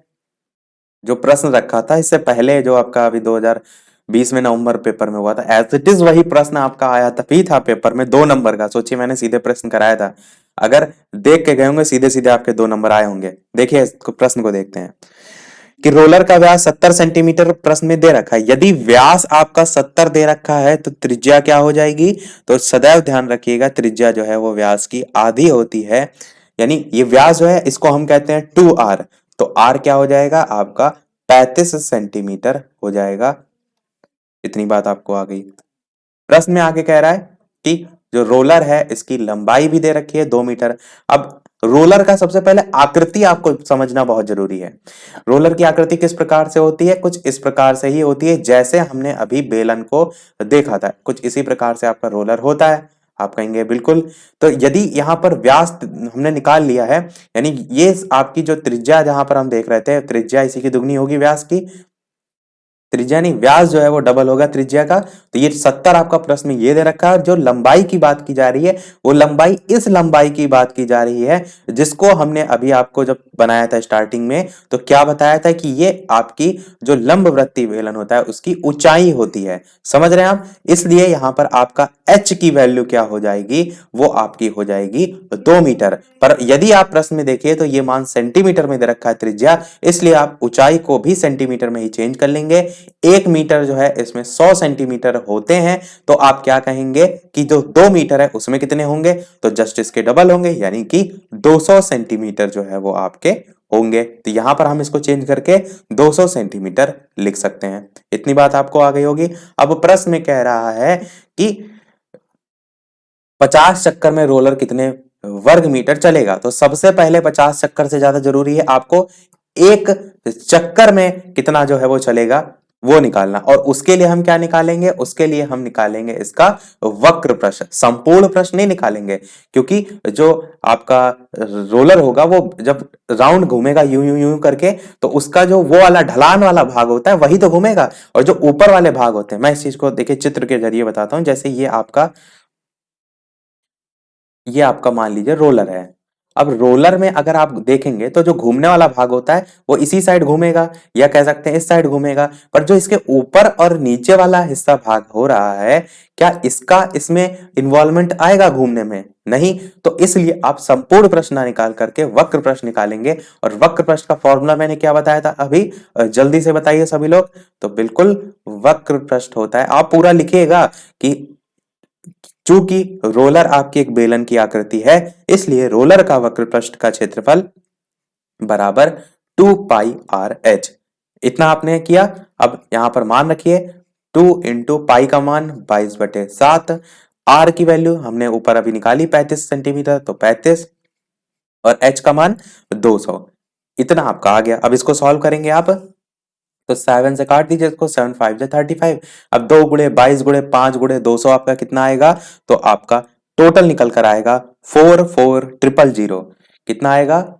जो प्रश्न रखा था इससे पहले, जो आपका अभी 2020 में नवंबर पेपर में हुआ था, एज इट इज वही प्रश्न आपका आया था भी था पेपर में, 2 नंबर का। सोचिए मैंने सीधे प्रश्न कराया था, अगर देख के गए होंगे सीधे सीधे आपके 2 नंबर आए होंगे। देखिए प्रश्न को देखते हैं कि रोलर का व्यास 70 सेंटीमीटर प्रश्न में दे रखा है। यदि व्यास आपका 70 दे रखा है तो त्रिज्या क्या हो जाएगी, तो सदैव ध्यान रखिएगा त्रिज्या जो है वो व्यास की आधी होती है। यानी ये व्यास जो है इसको हम कहते हैं 2r, तो r क्या हो जाएगा आपका 35 सेंटीमीटर हो जाएगा। इतनी बात आपको आ गई। प्रश्न में आगे कह रहा है कि जो रोलर है इसकी लंबाई भी दे रखी है 2 मीटर। अब रोलर का सबसे पहले आकृति आपको समझना बहुत जरूरी है। रोलर की आकृति किस प्रकार से होती है, कुछ इस प्रकार से ही होती है जैसे हमने अभी बेलन को देखा था, कुछ इसी प्रकार से आपका रोलर होता है। आप कहेंगे बिल्कुल। तो यदि यहां पर व्यास हमने निकाल लिया है, यानी ये आपकी जो त्रिज्या जहां पर हम देख रहे थे, त्रिज्या इसी की दुगनी होगी व्यास की। त्रिज्या नहीं, व्यास जो है वो डबल होगा त्रिज्या का। तो ये 70 आपका प्रश्न में ये दे रखा है। और जो लंबाई की बात की जा रही है वो लंबाई इस लंबाई की बात की जा रही है जिसको हमने अभी आपको जब बनाया था स्टार्टिंग में तो क्या बताया था कि ये आपकी जो लंबवृत्तीय बेलन होता है उसकी ऊंचाई होती है। समझ रहे हैं आप? इसलिए यहां पर आपका h की वैल्यू क्या हो जाएगी, वो आपकी हो जाएगी 2 मीटर। पर यदि आप प्रश्न में देखिए तो ये मान सेंटीमीटर में दे रखा है त्रिज्या, इसलिए आप ऊंचाई को भी सेंटीमीटर में ही चेंज कर लेंगे। 1 मीटर जो है इसमें 100 सेंटीमीटर होते हैं, तो आप क्या कहेंगे कि जो 2 मीटर है उसमें कितने होंगे, तो जस्ट इसके डबल होंगे, यानी कि 200 सेंटीमीटर जो है वो आपके होंगे। तो यहां पर हम इसको चेंज करके 200 सेंटीमीटर लिख सकते हैं। इतनी बात आपको आ गई होगी। अब प्रश्न में कह रहा है कि 50 चक्कर में रोलर कितने वर्ग मीटर चलेगा। तो सबसे पहले 50 चक्कर से ज्यादा जरूरी है आपको एक चक्कर में कितना जो है वो चलेगा वो निकालना। और उसके लिए हम क्या निकालेंगे, उसके लिए हम निकालेंगे इसका वक्र प्रश्न, संपूर्ण प्रश्न नहीं निकालेंगे। क्योंकि जो आपका रोलर होगा वो जब राउंड घूमेगा यूं यूं यूं करके, तो उसका जो वो वाला ढलान वाला भाग होता है वही तो घूमेगा। और जो ऊपर वाले भाग होते हैं, मैं इस चीज को देखिए चित्र के जरिए बताता हूं। जैसे ये आपका मान लीजिए रोलर है। अब रोलर में अगर आप देखेंगे तो जो घूमने वाला भाग होता है वो इसी साइड घूमेगा, या कह सकते हैं इस साइड घूमेगा। पर जो इसके ऊपर और नीचे वाला हिस्सा भाग हो रहा है, क्या इसका इसमें इन्वॉल्वमेंट आएगा घूमने में? नहीं। तो इसलिए आप संपूर्ण प्रश्न ना निकाल करके वक्र प्रश्न निकालेंगे। और वक्र प्रश्न का फॉर्मूला मैंने क्या बताया था अभी, जल्दी से बताइए सभी लोग। तो बिल्कुल वक्र प्रश्न होता है, आप पूरा लिखिएगा कि चूंकि रोलर आपकी एक बेलन की आकृति है, इसलिए रोलर का वक्र पृष्ठ का क्षेत्रफल बराबर 2 पाई आर एच। इतना आपने किया। अब यहां पर मान रखिए 2 इंटू पाई का मान 22/7, आर की वैल्यू हमने ऊपर अभी निकाली 35 सेंटीमीटर, तो 35, और एच का मान 200। इतना आपका आ गया। अब इसको सॉल्व करेंगे आप, तो 7 से काट दीजिए इसको, 7 5 से 35। अब 2 गुणे 22 गुणे 5 गुणे 200 आपका कितना आएगा, तो आपका टोटल निकल कर आएगा 44,000। कितना आएगा,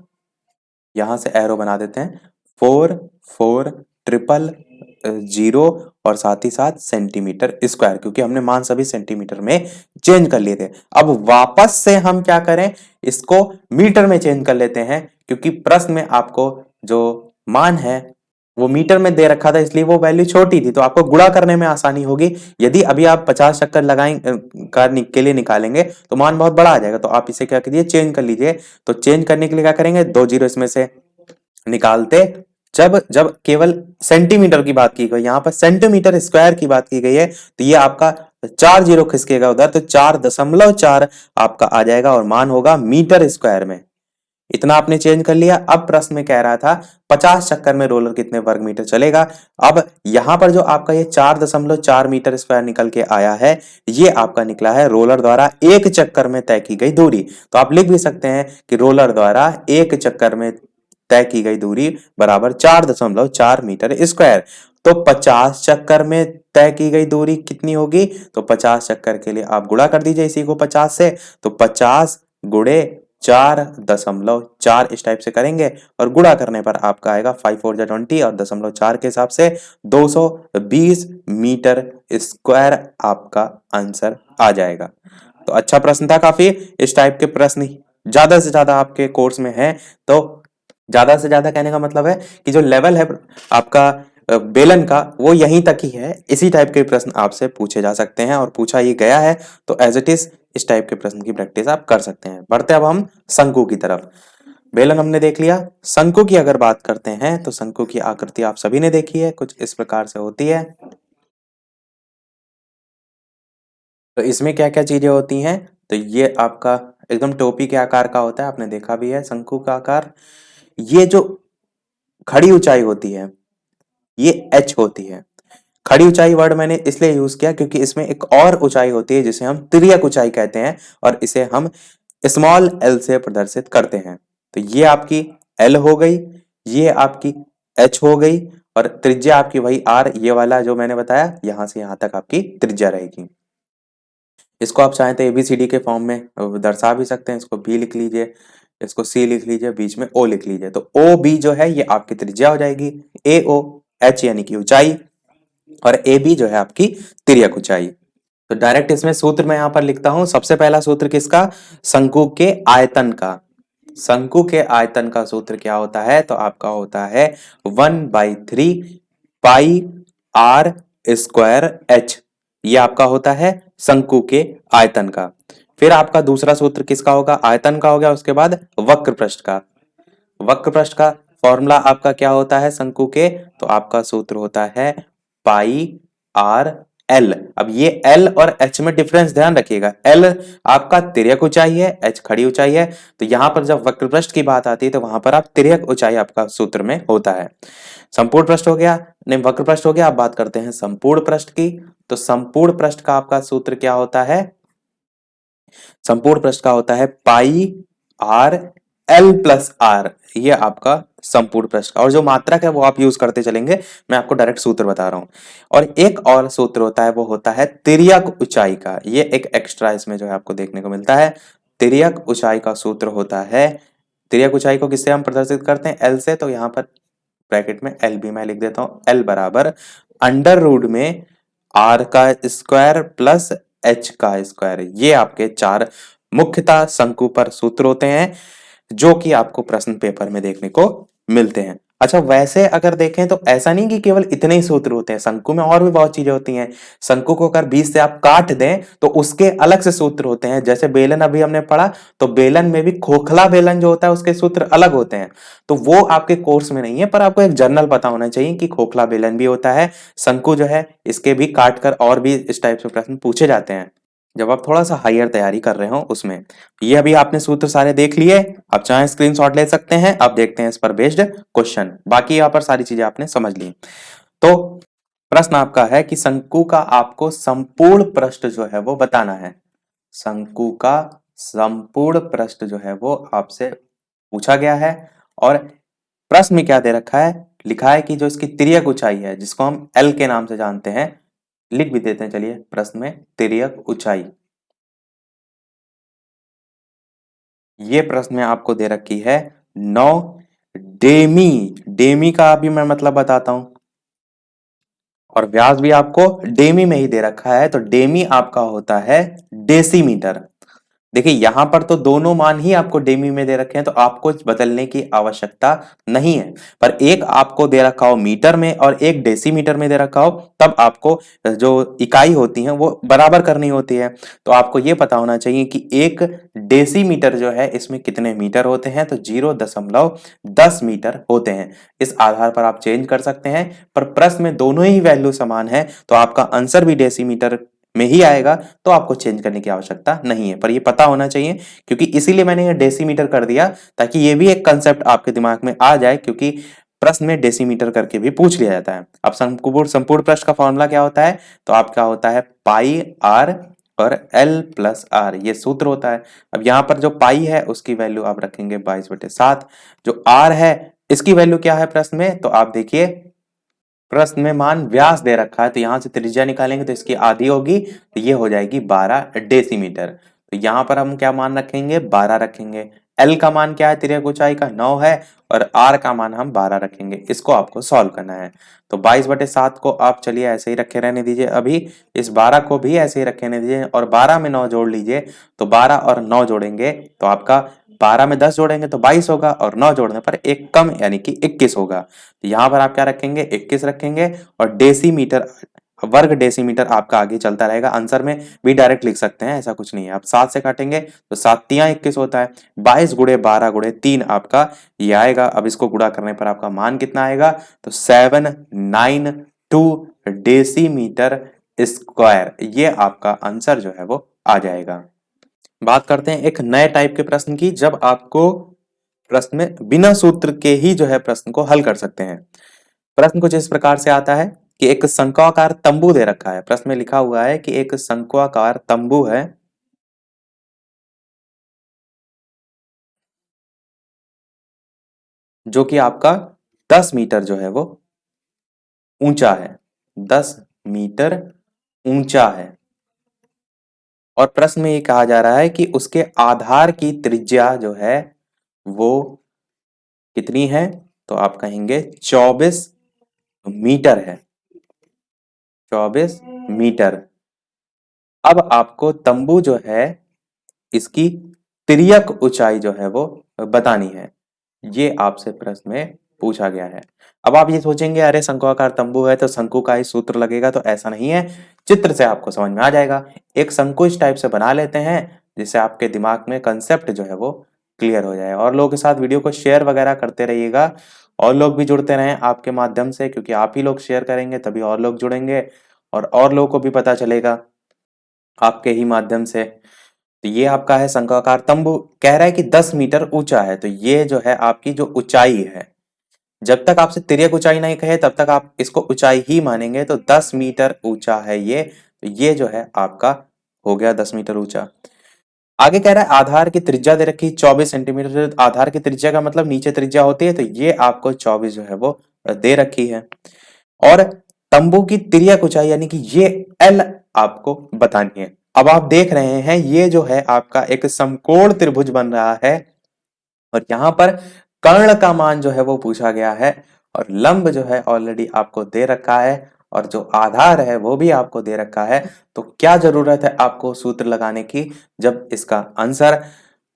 यहां से एरो बना देते हैं, 44,000, और साथ ही साथ सेंटीमीटर स्क्वायर, क्योंकि हमने मान सभी सेंटीमीटर में चेंज कर लिए थे। अब वापस से हम क्या करें, इसको मीटर में चेंज कर लेते हैं, क्योंकि प्रश्न में आपको जो मान है वो मीटर में दे रखा था, इसलिए वो वैल्यू छोटी थी, तो आपको गुणा करने में आसानी होगी। यदि अभी आप 50 चक्कर के लिए निकालेंगे तो मान बहुत बड़ा आ जाएगा। तो आप इसे क्या कीजिए, चेंज कर लीजिए। तो चेंज करने के लिए क्या करेंगे, 2 जीरो इसमें से निकालते, जब जब केवल सेंटीमीटर की बात की गई, यहां पर सेंटीमीटर स्क्वायर की बात की गई है, तो ये आपका 4 जीरो खिसकेगा उधर, तो 4.4 आपका आ जाएगा, और मान होगा मीटर स्क्वायर में। इतना आपने चेंज कर लिया। अब प्रश्न में कह रहा था 50 चक्कर में रोलर कितने वर्ग मीटर चलेगा। अब यहां पर जो आपका ये 4.4 मीटर स्क्वायर निकल के आया है, ये आपका निकला है रोलर द्वारा एक चक्कर में तय की गई दूरी। तो आप लिख भी सकते हैं कि रोलर द्वारा एक चक्कर में तय की गई दूरी बराबर 4.4 मीटर स्क्वायर। तो 50 चक्कर में तय की गई दूरी कितनी होगी, तो 50 चक्कर के लिए आप गुणा कर दीजिए इसी को 50 से, तो 50 गुणे 4.4 इस टाइप से करेंगे, और गुणा करने पर आपका आएगा 5 4 जा 20, और 0.4 के हिसाब से 220 मीटर स्क्वायर आपका आंसर आ जाएगा। तो अच्छा प्रश्न था काफी। इस टाइप के प्रश्न ज्यादा से ज्यादा आपके कोर्स में है। तो ज्यादा से ज्यादा कहने का मतलब है कि जो लेवल है आपका बेलन का वो यहीं तक ही है। इसी टाइप के प्रश्न आपसे पूछे जा सकते हैं, और पूछा ये गया है, तो एज इट इज इस टाइप के प्रश्न की प्रैक्टिस आप कर सकते हैं। बढ़ते अब हम शंकु की तरफ। बेलन हमने देख लिया। शंकु की अगर बात करते हैं तो शंकु की आकृति आप सभी ने देखी है, कुछ इस प्रकार से होती है। तो इसमें क्या क्या चीजें होती हैं, तो ये आपका एकदम टोपी के आकार का होता है, आपने देखा भी है शंकु का आकार। ये जो खड़ी ऊंचाई होती है ये एच होती है। खड़ी ऊंचाई वर्ड मैंने इसलिए यूज किया क्योंकि इसमें एक और ऊंचाई होती है जिसे हम तिर्यक ऊंचाई कहते हैं, और इसे हम स्मॉल एल से प्रदर्शित करते हैं। तो ये आपकी एल हो गई, ये आपकी एच हो गई, और त्रिज्या आपकी वही आर, ये वाला जो मैंने बताया, यहां से यहां तक आपकी त्रिज्या रहेगी। इसको आप चाहें तो एबीसीडी के फॉर्म में दर्शा भी सकते हैं। इसको बी लिख लीजिए, इसको सी लिख लीजिए, बीच में ओ लिख लीजिए। तो ओ बी जो है ये आपकी त्रिज्या हो जाएगी, ए ओ एच यानी कि ऊंचाई, और ए बी जो है आपकी तिर्यक ऊंचाई। तो डायरेक्ट इसमें सूत्र मैं यहां पर लिखता हूं। सबसे पहला सूत्र किसका? शंकु के आयतन का। शंकु के आयतन का सूत्र क्या होता है? तो आपका होता है 1/3 पाई आर स्क्वायर एच। ये आपका होता है शंकु के आयतन का। फिर आपका दूसरा सूत्र किसका होगा? आयतन का हो गया। उसके बाद वक्र पृष्ठ का। वक्र पृष्ठ का फॉर्मूला आपका क्या होता है शंकु के? तो आपका सूत्र होता है पाई आर एल। अब ये एल और एच में डिफरेंस ध्यान रखिएगा। एल आपका तिर्यक ऊंचाई है, एच खड़ी ऊंचाई है। तो यहां पर जब वक्र पृष्ठ की बात आती है तो वहां पर आप तिर्यक ऊंचाई आपका सूत्र में होता है। संपूर्ण पृष्ठ हो गया, नहीं वक्र पृष्ठ हो गया। अब बात करते हैं संपूर्ण पृष्ठ की। तो संपूर्ण पृष्ठ का आपका सूत्र क्या होता है? संपूर्ण पृष्ठ का होता है पाई आर एल प्लस आर। ये आपका संपूर्ण पृष्ठ का, और जो मात्रक है वो आप यूज करते चलेंगे। मैं आपको डायरेक्ट सूत्र बता रहा हूं। और एक और सूत्र होता है, वो होता है तिर्यक ऊंचाई का। ये एक एक्स्ट्रा इसमें जो है आपको देखने को मिलता है। तिर्यक ऊंचाई का सूत्र होता है, तिर्यक ऊंचाई को किससे हम प्रदर्शित करते हैं? एल से। तो यहां पर ब्रैकेट में एल भी मैं लिख देता हूं। एल बराबर अंडर रूट में आर का स्क्वायर प्लस एच का स्क्वायर। ये आपके चार मुख्यतः शंकु पर सूत्र होते हैं जो कि आपको प्रश्न पेपर में देखने को मिलते हैं। अच्छा, वैसे अगर देखें तो ऐसा नहीं कि केवल इतने ही सूत्र होते हैं। शंकु में और भी बहुत चीजें होती हैं। शंकु को अगर बीच से आप काट दें तो उसके अलग से सूत्र होते हैं। जैसे बेलन अभी हमने पढ़ा, तो बेलन में भी खोखला बेलन जो होता है उसके सूत्र अलग होते हैं। तो वो आपके कोर्स में नहीं है, पर आपको एक जनरल पता होना चाहिए कि खोखला बेलन भी होता है। शंकु जो है इसके भी काट कर और भी इस टाइप से प्रश्न पूछे जाते हैं जब आप थोड़ा सा हायर तैयारी कर रहे हो उसमें। ये अभी आपने सूत्र सारे देख लिए। आप चाहे स्क्रीनशॉट ले सकते हैं। अब देखते हैं इस पर बेस्ड क्वेश्चन। बाकी यहाँ पर सारी चीजें आपने समझ ली। तो प्रश्न आपका है कि शंकु का आपको संपूर्ण पृष्ठ जो है वो बताना है। शंकु का संपूर्ण पृष्ठ जो है वो आपसे पूछा गया है। और प्रश्न में क्या दे रखा है? लिखा है कि जो इसकी तिर्यक ऊंचाई है, जिसको हम एल के नाम से जानते हैं, लिख भी देते हैं। चलिए प्रश्न में तिर्यक ऊंचाई, ये प्रश्न में आपको दे रखी है 9 डेमी। डेमी का अभी मैं मतलब बताता हूं। और व्यास भी आपको डेमी में ही दे रखा है। तो डेमी आपका होता है डेसीमीटर। देखिए यहां पर तो दोनों मान ही आपको डेमी में दे रखे हैं, तो आपको बदलने की आवश्यकता नहीं है। पर एक आपको दे रखा हो मीटर में और एक डेसीमीटर में दे रखा हो, तब आपको जो इकाई होती है वो बराबर करनी होती है। तो आपको ये पता होना चाहिए कि एक डेसीमीटर जो है इसमें कितने मीटर होते हैं। तो 0.10 मीटर होते हैं। इस आधार पर आप चेंज कर सकते हैं। पर प्रश्न में दोनों ही वैल्यू समान है, तो आपका आंसर भी डेसीमीटर में ही आएगा। तो आपको चेंज करने की आवश्यकता नहीं है। पर ये पता होना चाहिए, क्योंकि इसीलिए मैंने ये डेसीमीटर कर दिया, ताकि ये भी एक कंसेप्ट आपके दिमाग में आ जाए। क्योंकि प्रश्न में डेसीमीटर करके भी पूछ लिया जाता है। अब संपूर्ण संपूर्ण प्रश्न का फॉर्मूला क्या होता है? तो आपका होता है पाई आर और एल प्लस आर, ये सूत्र होता है। अब यहां पर जो पाई है उसकी वैल्यू आप रखेंगे 22/7। जो आर है इसकी वैल्यू क्या है प्रश्न में? तो आप देखिए प्रश्न में मान व्यास दे रखा है, तो यहां से त्रिज्या निकालेंगे तो इसकी आधी होगी, तो ये हो जाएगी 12 डेसीमीटर। तो यहां पर हम क्या मान रखेंगे? 12 रखेंगे। एल का मान क्या है? तिर्यक ऊंचाई का 9 है। और आर का मान हम 12 रखेंगे। इसको आपको सॉल्व करना है। तो 22/7 को आप चलिए ऐसे ही रखे रहने दीजिए। अभी इस 12 को भी ऐसे ही रखे रहने दीजिए और 12 में 9 जोड़ लीजिए। तो 12 और 9 जोड़ेंगे तो आपका 12 में 10 जोड़ेंगे तो 22 होगा, और 9 जोड़ने पर एक कम यानी कि 21 होगा। तो यहां पर आप क्या रखेंगे? 21 रखेंगे। और डेसीमीटर, वर्ग डेसीमीटर आपका आगे चलता रहेगा। आंसर में भी डायरेक्ट लिख सकते हैं, ऐसा कुछ नहीं है। आप 7 से काटेंगे तो 7 तिया 21 होता है। 22 गुणे 12 गुणे 3 आपका ये आएगा। अब इसको गुणा करने पर आपका मान कितना आएगा? तो 792 डेसीमीटर स्क्वायर। ये आपका आंसर जो है वो आ जाएगा। बात करते हैं एक नए टाइप के प्रश्न की, जब आपको प्रश्न में बिना सूत्र के ही जो है प्रश्न को हल कर सकते हैं। प्रश्न कुछ इस प्रकार से आता है कि एक शंक्वाकार तंबू दे रखा है। प्रश्न में लिखा हुआ है कि एक शंक्वाकार तंबू है जो कि आपका 10 मीटर जो है वो ऊंचा है। 10 मीटर ऊंचा है। और प्रश्न में ये कहा जा रहा है कि उसके आधार की त्रिज्या जो है वो कितनी है? तो आप कहेंगे 24 मीटर है। 24 मीटर। अब आपको तंबू जो है इसकी तिर्यक ऊंचाई जो है वो बतानी है। ये आपसे प्रश्न में पूछा गया है। अब आप ये सोचेंगे अरे शंक्वाकार तंबू है तो शंकु का ही सूत्र लगेगा, तो ऐसा नहीं है। चित्र से आपको समझ में आ जाएगा। एक शंकु इस टाइप से बना लेते हैं जिससे आपके दिमाग में कंसेप्ट जो है वो क्लियर हो जाए। और लोगों के साथ वीडियो को शेयर वगैरह करते रहिएगा, और लोग भी जुड़ते रहें आपके माध्यम से, क्योंकि आप ही लोग शेयर करेंगे तभी और लोग जुड़ेंगे और लोगों को भी पता चलेगा आपके ही माध्यम से। तो ये आपका है शंक्वाकार तंबू। कह रहा है कि 10 मीटर ऊंचा है, तो ये जो है आपकी जो ऊंचाई है, जब तक आपसे तिर्यक ऊंचाई नहीं कहे तब तक आप इसको ऊंचाई ही मानेंगे। तो 10 मीटर ऊंचा है ये, तो ये जो है आपका हो गया 10 मीटर ऊंचा। आगे कह रहा है आधार की त्रिज्या दे रखी 24 सेंटीमीटर। तो आधार की त्रिज्या का मतलब नीचे त्रिज्या होती है, तो ये आपको 24 जो है वो दे रखी है। और तंबू की तिर्यक ऊंचाई यानी कि ये एल आपको बतानी है। अब आप देख रहे हैं ये जो है आपका एक समकोण त्रिभुज बन रहा है, और यहाँ पर कर्ण का मान जो है वो पूछा गया है, और लंब जो है ऑलरेडी आपको दे रखा है, और जो आधार है वो भी आपको दे रखा है। तो क्या जरूरत है आपको सूत्र लगाने की, जब इसका आंसर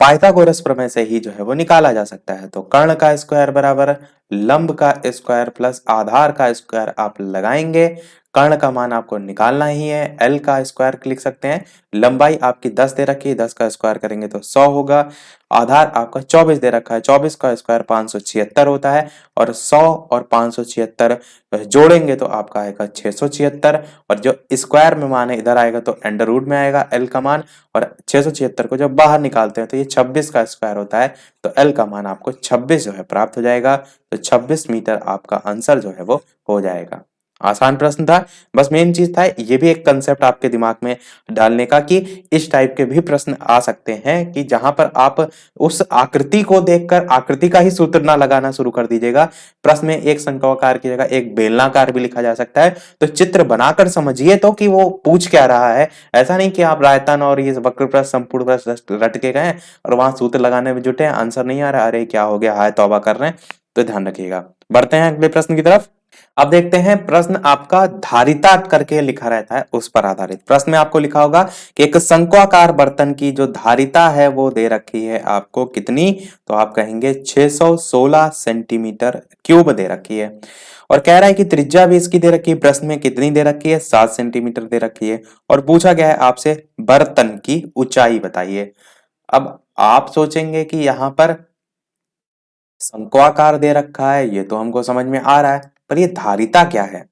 पाइथागोरस प्रमेय से ही जो है वो निकाला जा सकता है। तो कर्ण का स्क्वायर बराबर लंब का स्क्वायर प्लस आधार का स्क्वायर आप लगाएंगे। कर्ण का मान आपको निकालना ही है, एल का स्क्वायर लिख सकते हैं। लंबाई आपकी 10 दे रखी है, 10 का स्क्वायर करेंगे तो 100 होगा। आधार आपका 24 दे रखा है, 24 का स्क्वायर 576 होता है, और 100 और 576 जोड़ेंगे तो आपका आएगा 676। और जो स्क्वायर में मान है इधर आएगा तो अंडर रूट में आएगा एल का मान, और 676 को जब बाहर निकालते हैं तो ये 26 का स्क्वायर होता है, तो एल का मान आपको 26 जो है प्राप्त हो जाएगा। तो 26 मीटर आपका आंसर जो है वो हो जाएगा। आसान प्रश्न था, बस मेन चीज था ये भी एक कंसेप्ट आपके दिमाग में डालने का कि इस टाइप के भी प्रश्न आ सकते हैं, कि जहां पर आप उस आकृति को देखकर आकृति का ही सूत्र ना लगाना शुरू कर दीजिएगा। प्रश्न में एक शंक्वाकार की जगह एक बेलनाकार भी लिखा जा सकता है, तो चित्र बनाकर समझिए तो कि वो पूछ क्या रहा है। ऐसा नहीं कि आप रायतन और ये वक्र प्रश्न संपूर्ण प्रश्न रट के गए और वहां सूत्र लगाने में जुटे, आंसर नहीं आ रहा, अरे क्या हो गया, हाय तौबा कर रहे हैं। तो ध्यान रखिएगा। बढ़ते हैं अगले प्रश्न की तरफ। अब देखते हैं प्रश्न आपका धारिता करके लिखा रहता है उस पर आधारित। प्रश्न में आपको लिखा होगा कि एक शंक्वाकार बर्तन की जो धारिता है वो दे रखी है आपको कितनी, तो आप कहेंगे 616 सेंटीमीटर क्यूब दे रखी है। और कह रहा है कि त्रिज्या भी इसकी दे रखी है। प्रश्न में कितनी दे रखी है, 7 सेंटीमीटर दे रखी है, और पूछा गया है आपसे बर्तन की ऊंचाई बताइए। अब आप सोचेंगे कि यहां पर शंक्वाकार दे रखा है, ये तो हमको समझ में आ रहा है, पर ये धारिता क्या है,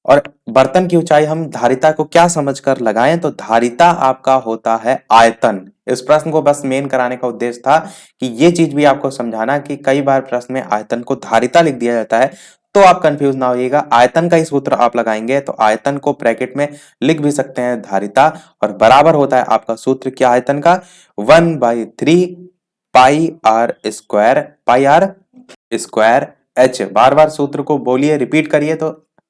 और बर्तन की ऊंचाई हम धारिता को क्या समझकर लगाएं, तो धारिता आपका होता है आयतन। इस प्रश्न को बस मेन कराने का उद्देश्य था कि ये चीज भी आपको समझाना कि कई बार प्रश्न में आयतन को धारिता लिख दिया जाता है, तो आप कंफ्यूज ना होइएगा। आयतन का ही सूत्र आप लगाएंगे तो आयतन को ब्रैकेट में लिख भी सकते हैं धारिता, और बराबर होता है आपका सूत्र क्या आयतन का, 1/3 pi r square, pi r square h. बार बार सूत्र को बोलिए, रिपीट करिए, तो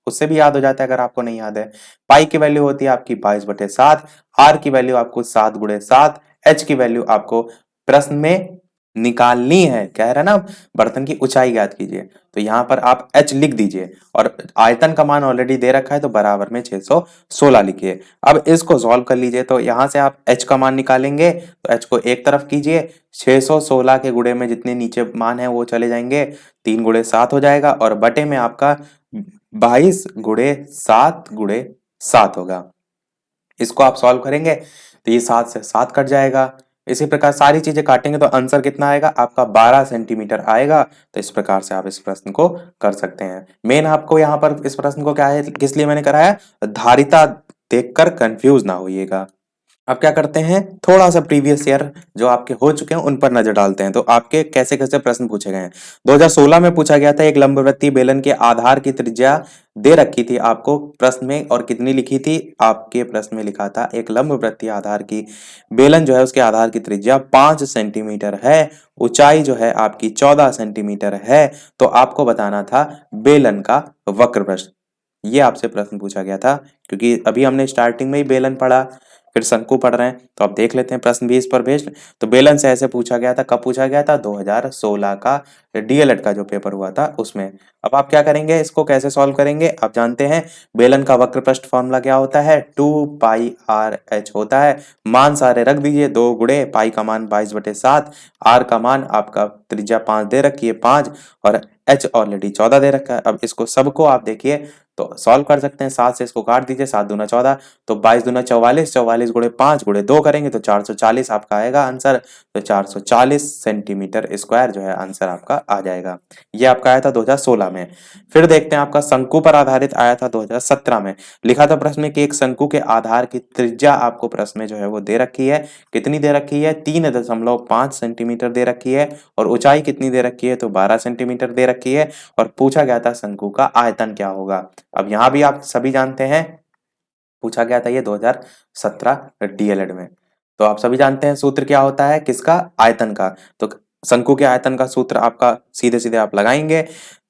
उससे भी याद हो जाता है अगर आपको नहीं याद है। पाई की वैल्यू होती है आपकी 22/7, आर की वैल्यू आपको 7/7, एच की वैल्यू आपको प्रश्न में निकालनी है। कह रहा ना बर्तन की ऊंचाई ज्ञात कीजिए, तो यहां पर आप एच लिख दीजिए, और आयतन का मान ऑलरेडी दे रखा है तो बराबर में 616 लिखिए। अब इसको सॉल्व कर लीजिए, तो यहां से आप एच का मान निकालेंगे, तो एच को एक तरफ कीजिए, 616 के गुणे में जितने नीचे मान है वो चले जाएंगे, 3 × 7 हो जाएगा, और बटे में आपका 22 × 7 × 7 होगा। इसको आप सॉल्व करेंगे तो ये 7 से 7 कट जाएगा। इसी प्रकार सारी चीजें काटेंगे तो आंसर कितना आएगा आपका, 12 सेंटीमीटर आएगा। तो इस प्रकार से आप इस प्रश्न को कर सकते हैं। मेन आपको यहाँ पर इस प्रश्न को क्या है, किस लिए मैंने कराया, धारिता देखकर कंफ्यूज ना होइएगा। अब क्या करते हैं, थोड़ा सा प्रीवियस ईयर जो आपके हो चुके हैं उन पर नजर डालते हैं, तो आपके कैसे कैसे प्रश्न पूछे गए हैं। 2016 में पूछा गया था, एक लंबवृत्तीय बेलन के आधार की त्रिज्या दे रखी थी आपको प्रश्न में, और कितनी लिखी थी, आपके प्रश्न में लिखा था एक लंबवृत्तीय आधार की बेलन जो है उसके आधार की त्रिज्या 5 सेंटीमीटर है, ऊंचाई जो है आपकी 14 सेंटीमीटर है। तो आपको बताना था बेलन का वक्र प्रश्न। ये आपसे प्रश्न पूछा गया था, क्योंकि अभी हमने स्टार्टिंग में ही बेलन पढ़ा, फिर शंकु पढ़ रहे हैं, तो आप देख लेते हैं प्रश्न भी इस पर बेस्ड। तो बेलन से ऐसे पूछा गया था, कब पूछा गया था, 2016 का डीएलएड का जो पेपर हुआ था उसमें। अब आप क्या करेंगे, इसको कैसे सॉल्व करेंगे, आप जानते हैं बेलन का वक्र पृष्ठ फॉर्मूला क्या होता है, 2πr/h होता है। मान सारे रख दीजिए, 2 गुणे पाई का मान 22/7, आर का मान आपका त्रिज्या 5 दे रखी है 5, और एच ऑलरेडी 14 दे रखा है। अब इसको सबको आप देखिए तो सॉल्व कर सकते हैं, 7 से इसको काट दीजिए, 7 दूना 14, तो 22 दूना 44, 44 गुणे 5 गुणे 2 करेंगे तो 440 आपका आएगा आंसर। तो 440 सेंटीमीटर स्क्वायर जो है आंसर आपका आ जाएगा। ये आपका आया था 2016 में। फिर देखते हैं आपका शंकु पर आधारित आया था 2017 में। लिखा था प्रश्न में कि एक शंकु के आधार की त्रिज्या आपको प्रश्न में जो है वो दे रखी है, कितनी दे रखी है, 3.5 सेंटीमीटर दे रखी है, और ऊंचाई कितनी दे रखी है, तो 12 सेंटीमीटर दे रखी है, और पूछा गया था शंकु का आयतन क्या होगा। अब यहां भी आप सभी जानते हैं, पूछा गया था ये 2017 डीएलएड में। तो आप सभी जानते हैं सूत्र क्या होता है किसका, आयतन का। तो शंकु के आयतन का सूत्र आपका सीधे सीधे आप लगाएंगे,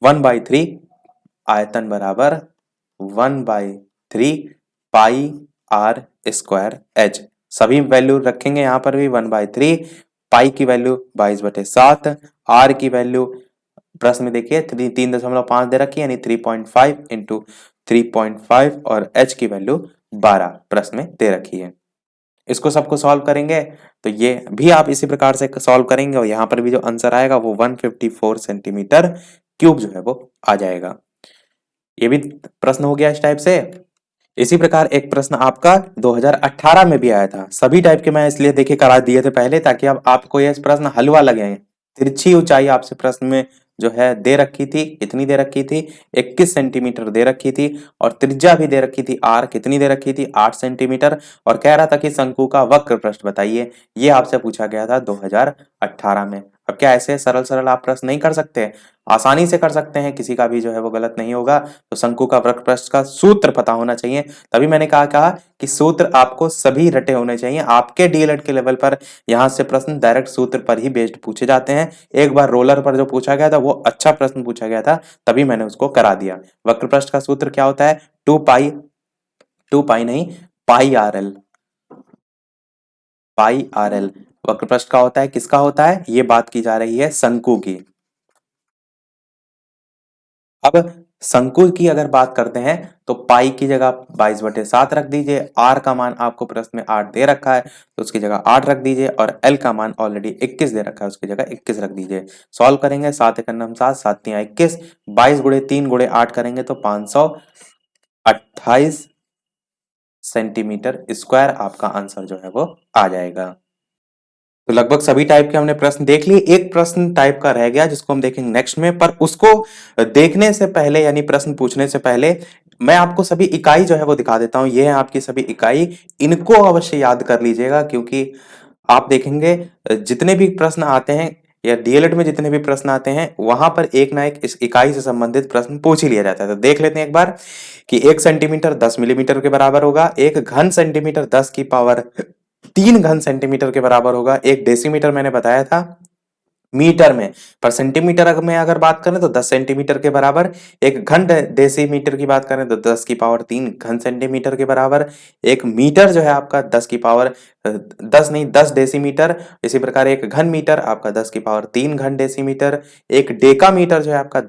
1/3 आयतन बराबर 1/3 पाई आर स्क्वायर एच। सभी वैल्यू रखेंगे यहाँ पर भी, 1/3, पाई की वैल्यू 22/7, आर की वैल्यू प्रश्न में देखिए 3.5 दे रखी है, यानी 3.5 इंटू 3.5, और h की वैल्यू 12 प्रश्न में दे रखी है। इसको सबको सॉल्व करेंगे तो ये भी आप इसी प्रकार से सॉल्व करेंगे, और यहाँ पर भी जो आंसर आएगा वो 154 सेंटीमीटर क्यूब जो है वो आ जाएगा। ये भी प्रश्न हो गया इस टाइप से। इसी प्रकार एक प्रश्न आपका 2018 में भी आया था। सभी टाइप के मैं इसलिए देखे करा दिए थे पहले, ताकि अब आपको ये प्रश्न हलवा लगे। तिरछी ऊंचाई आपसे प्रश्न में जो है दे रखी थी, कितनी दे रखी थी, 21 सेंटीमीटर दे रखी थी, और त्रिज्या भी दे रखी थी आर, कितनी दे रखी थी, 8 सेंटीमीटर, और कह रहा था कि शंकु का वक्र पृष्ठ बताइए। ये आपसे पूछा गया था 2018 में। अब क्या ऐसे सरल सरल आप प्रश्न नहीं कर सकते, आसानी से कर सकते हैं, किसी का भी जो है वो गलत नहीं होगा। तो शंकु का वक्र पृष्ठ का सूत्र पता होना चाहिए। तभी मैंने कहा कि सूत्र आपको सभी रटे होने चाहिए। आपके डीएलएड के लेवल पर यहाँ से प्रश्न डायरेक्ट सूत्र पर ही बेस्ड पूछे जाते हैं। एक बार रोलर पर जो पूछा गया था वो अच्छा प्रश्न पूछा गया था, तभी मैंने उसको करा दिया। वक्र पृष्ठ का सूत्र क्या होता है, 2 पाई नहीं, पाई आर एल, पाई आर एल वक्र पृष्ठ का होता है। किसका होता है, ये बात की जा रही है शंकु की। अब शंकु की अगर बात करते हैं तो पाई की जगह 22/7 रख दीजिए, आर का मान आपको प्रश्न में 8 दे रखा है तो उसकी जगह 8 रख दीजिए, और एल का मान ऑलरेडी 21 दे रखा है, उसकी जगह 21 रख दीजिए। सॉल्व करेंगे, 7 एकम 7, 7 तिया 21, 22 गुणे 3 गुणे 8 करेंगे तो 528 सेंटीमीटर स्क्वायर आपका आंसर जो है वो आ जाएगा। तो लगभग सभी टाइप के हमने प्रश्न देख लिए। एक प्रश्न टाइप का रह गया जिसको हम देखेंगे नेक्स्ट में, पर उसको देखने से पहले यानी प्रश्न पूछने से पहले मैं आपको सभी इकाई जो है वो दिखा देता हूं। ये है आपकी सभी इकाई, इनको अवश्य याद कर लीजिएगा, क्योंकि आप देखेंगे जितने भी प्रश्न आते हैं या डीएलएड में जितने भी प्रश्न आते हैं वहां पर एक ना एक इस इकाई से संबंधित प्रश्न पूछ ही लिया जाता है। तो देख लेते हैं एक बार कि 1 सेंटीमीटर 10 मिलीमीटर के बराबर होगा, 1 घन सेंटीमीटर 10 की पावर 3 घन सेंटीमीटर के बराबर होगा। 1 डेसीमीटर मैंने बताया था मीटर में, पर सेंटीमीटर में अगर बात करें तो 10 सेंटीमीटर के बराबर। 1 घन डेसीमीटर की बात करें तो 10 की पावर 3 घन सेंटीमीटर के बराबर। 1 मीटर जो है आपका 10 की पावर 10 नहीं 10 डेसीमीटर। इसी प्रकार 1 घन मीटर आपका 10 की पावर 3 घन डेसीमीटर। 1 डेका मीटर जो है आपका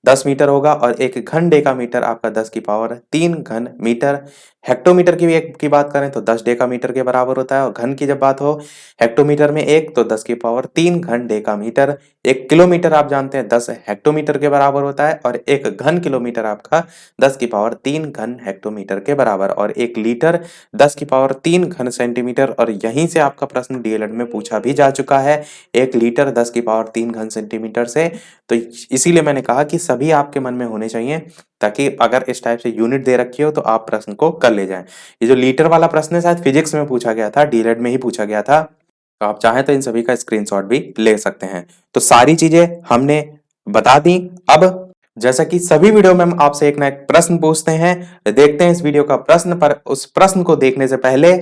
10 मीटर होगा, और 1 घन डेका मीटर आपका 10 की पावर 3 घन मीटर। हेक्टोमीटर की बात करें तो 10 डेका मीटर के बराबर होता है, और घन की जब बात हो हेक्टोमीटर में 1 तो 10 की पावर 3 घन डेका मीटर। 1 किलोमीटर आप जानते हैं 10 हेक्टोमीटर के बराबर होता है, और 1 घन किलोमीटर आपका 10 की पावर 3 घन हेक्टोमीटर के बराबर, और 1 लीटर 10 की पावर 3 घन सेंटीमीटर। और यहीं से आपका प्रश्न डीएलएड में पूछा भी जा चुका है, 1 लीटर 10 की पावर 3 घन सेंटीमीटर से। तो इसीलिए मैंने कहा कि सभी आपके मन में होने चाहिए, ताकि अगर इस टाइप से यूनिट दे रखी हो तो आप प्रश्न को कर ले जाएं। ये जो लीटर वाला प्रश्न है शायद फिजिक्स में पूछा गया था, डीएलएड में ही पूछा गया था। तो आप चाहें तो इन सभी का स्क्रीनशॉट भी ले सकते हैं। तो सारी चीजें हमने बता दी। अब जैसा कि सभी वीडियो में हम आपसे एक ना एक प्रश्न पूछते हैं, देखते हैं इस वीडियो का प्रश्न। पर उस प्रश्न को देखने से पहले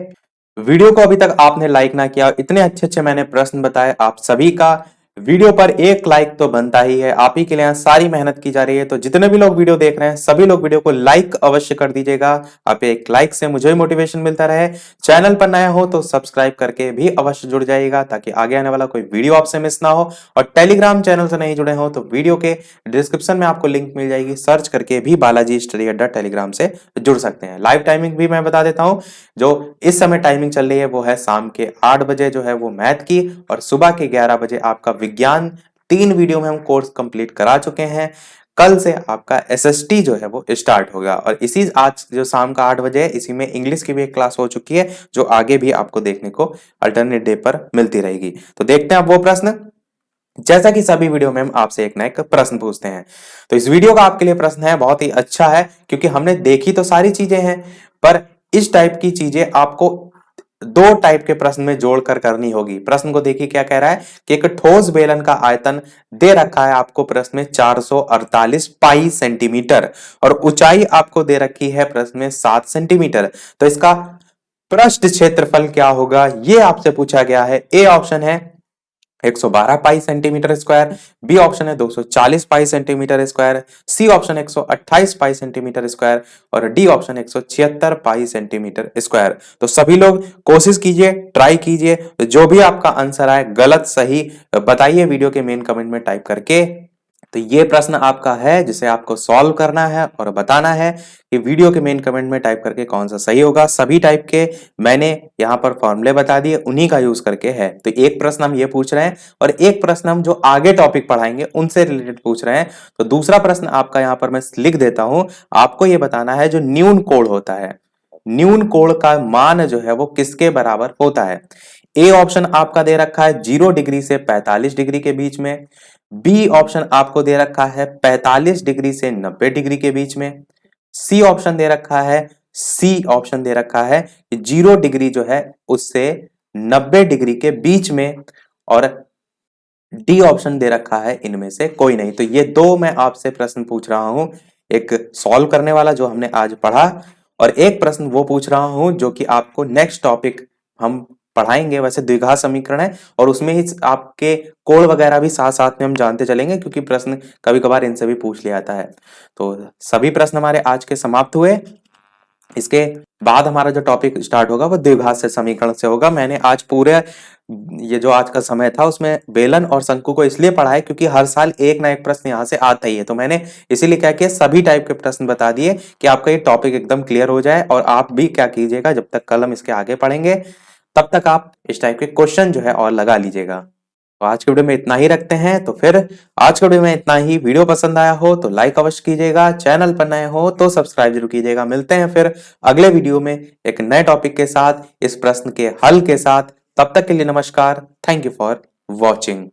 वीडियो को अभी तक आपने लाइक ना किया, इतने अच्छे अच्छे मैंने प्रश्न बताए, आप सभी का वीडियो पर एक लाइक तो बनता ही है, आप ही के लिए यहाँ सारी मेहनत की जा रही है। तो जितने भी लोग वीडियो देख रहे हैं सभी लोग वीडियो को लाइक अवश्य कर दीजिएगा। आप एक लाइक से मुझे मोटिवेशन मिलता रहे। चैनल पर नया हो तो सब्सक्राइब करके भी अवश्य जुड़ जाइएगा ताकि आगे आने वाला कोई वीडियो आपसे मिस ना हो। और टेलीग्राम चैनल से नहीं जुड़े हो तो वीडियो के डिस्क्रिप्शन में आपको लिंक मिल जाएगी, सर्च करके भी बालाजी स्टडी अड्डा टेलीग्राम से जुड़ सकते हैं। लाइव टाइमिंग भी मैं बता देता हूँ, जो इस समय टाइमिंग चल रही है वो है शाम के 8 बजे जो है वो मैथ की, और सुबह के 11 बजे आपका विज्ञान। 3 वीडियो में हम कोर्स कंप्लीट करा चुके हैं। कल से आपका एसएसटी जो है वो स्टार्ट होगा, और इसी आज जो शाम का 8 बजे है इसी में इंग्लिश की भी एक क्लास हो चुकी है जो आगे भी आपको देखने को अल्टरनेट डे पर मिलती रहेगी। तो देखते हैं आप वो प्रश्न। जैसा कि सभी वीडियो में हम आपसे एक ना एक प्रश्न पूछते हैं, तो इस वीडियो का आपके लिए प्रश्न है बहुत ही अच्छा है, क्योंकि हमने देखी तो सारी चीजें हैं, पर इस टाइप की चीजें आपको 2 टाइप के प्रश्न में जोड़कर करनी होगी। प्रश्न को देखिए क्या कह रहा है कि एक ठोस बेलन का आयतन दे रखा है आपको प्रश्न में 448 पाई सेंटीमीटर, और ऊंचाई आपको दे रखी है प्रश्न में 7 सेंटीमीटर। तो इसका पृष्ठ क्षेत्रफल क्या होगा ये आपसे पूछा गया है। ए ऑप्शन है 112 pi centimetre square, B option है 240 pi centimetre square, C option 128 pi centimetre square, और D option 176 pi centimetre square. तो सभी लोग कोशिश कीजिए, ट्राई कीजिए, जो भी आपका आंसर आए गलत सही बताइए वीडियो के मेन कमेंट में टाइप करके। तो ये प्रश्न आपका है जिसे आपको सॉल्व करना है और बताना है कि वीडियो के मेन कमेंट में टाइप करके कौन सा सही होगा। सभी टाइप के मैंने यहाँ पर फॉर्मूले बता दिए, उन्हीं का यूज करके है। तो एक प्रश्न हम ये पूछ रहे हैं और एक प्रश्न हम जो आगे टॉपिक पढ़ाएंगे उनसे रिलेटेड पूछ रहे हैं। तो दूसरा प्रश्न आपका यहाँ पर मैं लिख देता हूं, आपको ये बताना है जो न्यून कोण होता है, न्यून कोण का मान जो है वो किसके बराबर होता है। ए ऑप्शन आपका दे रखा है 0 डिग्री से 45 डिग्री के बीच में, बी ऑप्शन आपको दे रखा है 45 डिग्री से 90 डिग्री के बीच में, सी ऑप्शन दे रखा है, सी ऑप्शन दे रखा है 0 डिग्री जो है उससे 90 डिग्री के बीच में, और डी ऑप्शन दे रखा है इनमें से कोई नहीं। तो ये 2 मैं आपसे प्रश्न पूछ रहा हूं, एक सॉल्व करने वाला जो हमने आज पढ़ा, और एक प्रश्न वो पूछ रहा हूं जो कि आपको नेक्स्ट टॉपिक हम पढ़ाएंगे। वैसे द्विघात समीकरण है और उसमें ही आपके कोड वगैरह भी साथ साथ में हम जानते चलेंगे, क्योंकि प्रश्न कभी कभार इनसे भी पूछ लिया जाता है। तो सभी प्रश्न हमारे आज के समाप्त हुए। इसके बाद हमारा जो टॉपिक स्टार्ट होगा वो द्विघात से समीकरण से होगा। मैंने आज पूरे ये जो आज का समय था उसमें बेलन और शंकु को इसलिए पढ़ा है क्योंकि हर साल एक ना एक प्रश्न यहाँ से आता ही है। तो मैंने इसीलिए क्या किया, सभी टाइप के प्रश्न बता दिए कि आपका ये टॉपिक एकदम क्लियर हो जाए। और आप भी क्या कीजिएगा, जब तक कल हम इसके आगे पढ़ेंगे तब तक आप इस टाइप के क्वेश्चन जो है और लगा लीजिएगा। तो आज के वीडियो में इतना ही रखते हैं। तो फिर आज के वीडियो में इतना ही। वीडियो पसंद आया हो तो लाइक अवश्य कीजिएगा, चैनल पर नए हो तो सब्सक्राइब जरूर कीजिएगा। मिलते हैं फिर अगले वीडियो में एक नए टॉपिक के साथ, इस प्रश्न के हल के साथ। तब तक के लिए नमस्कार। Thank you for watching.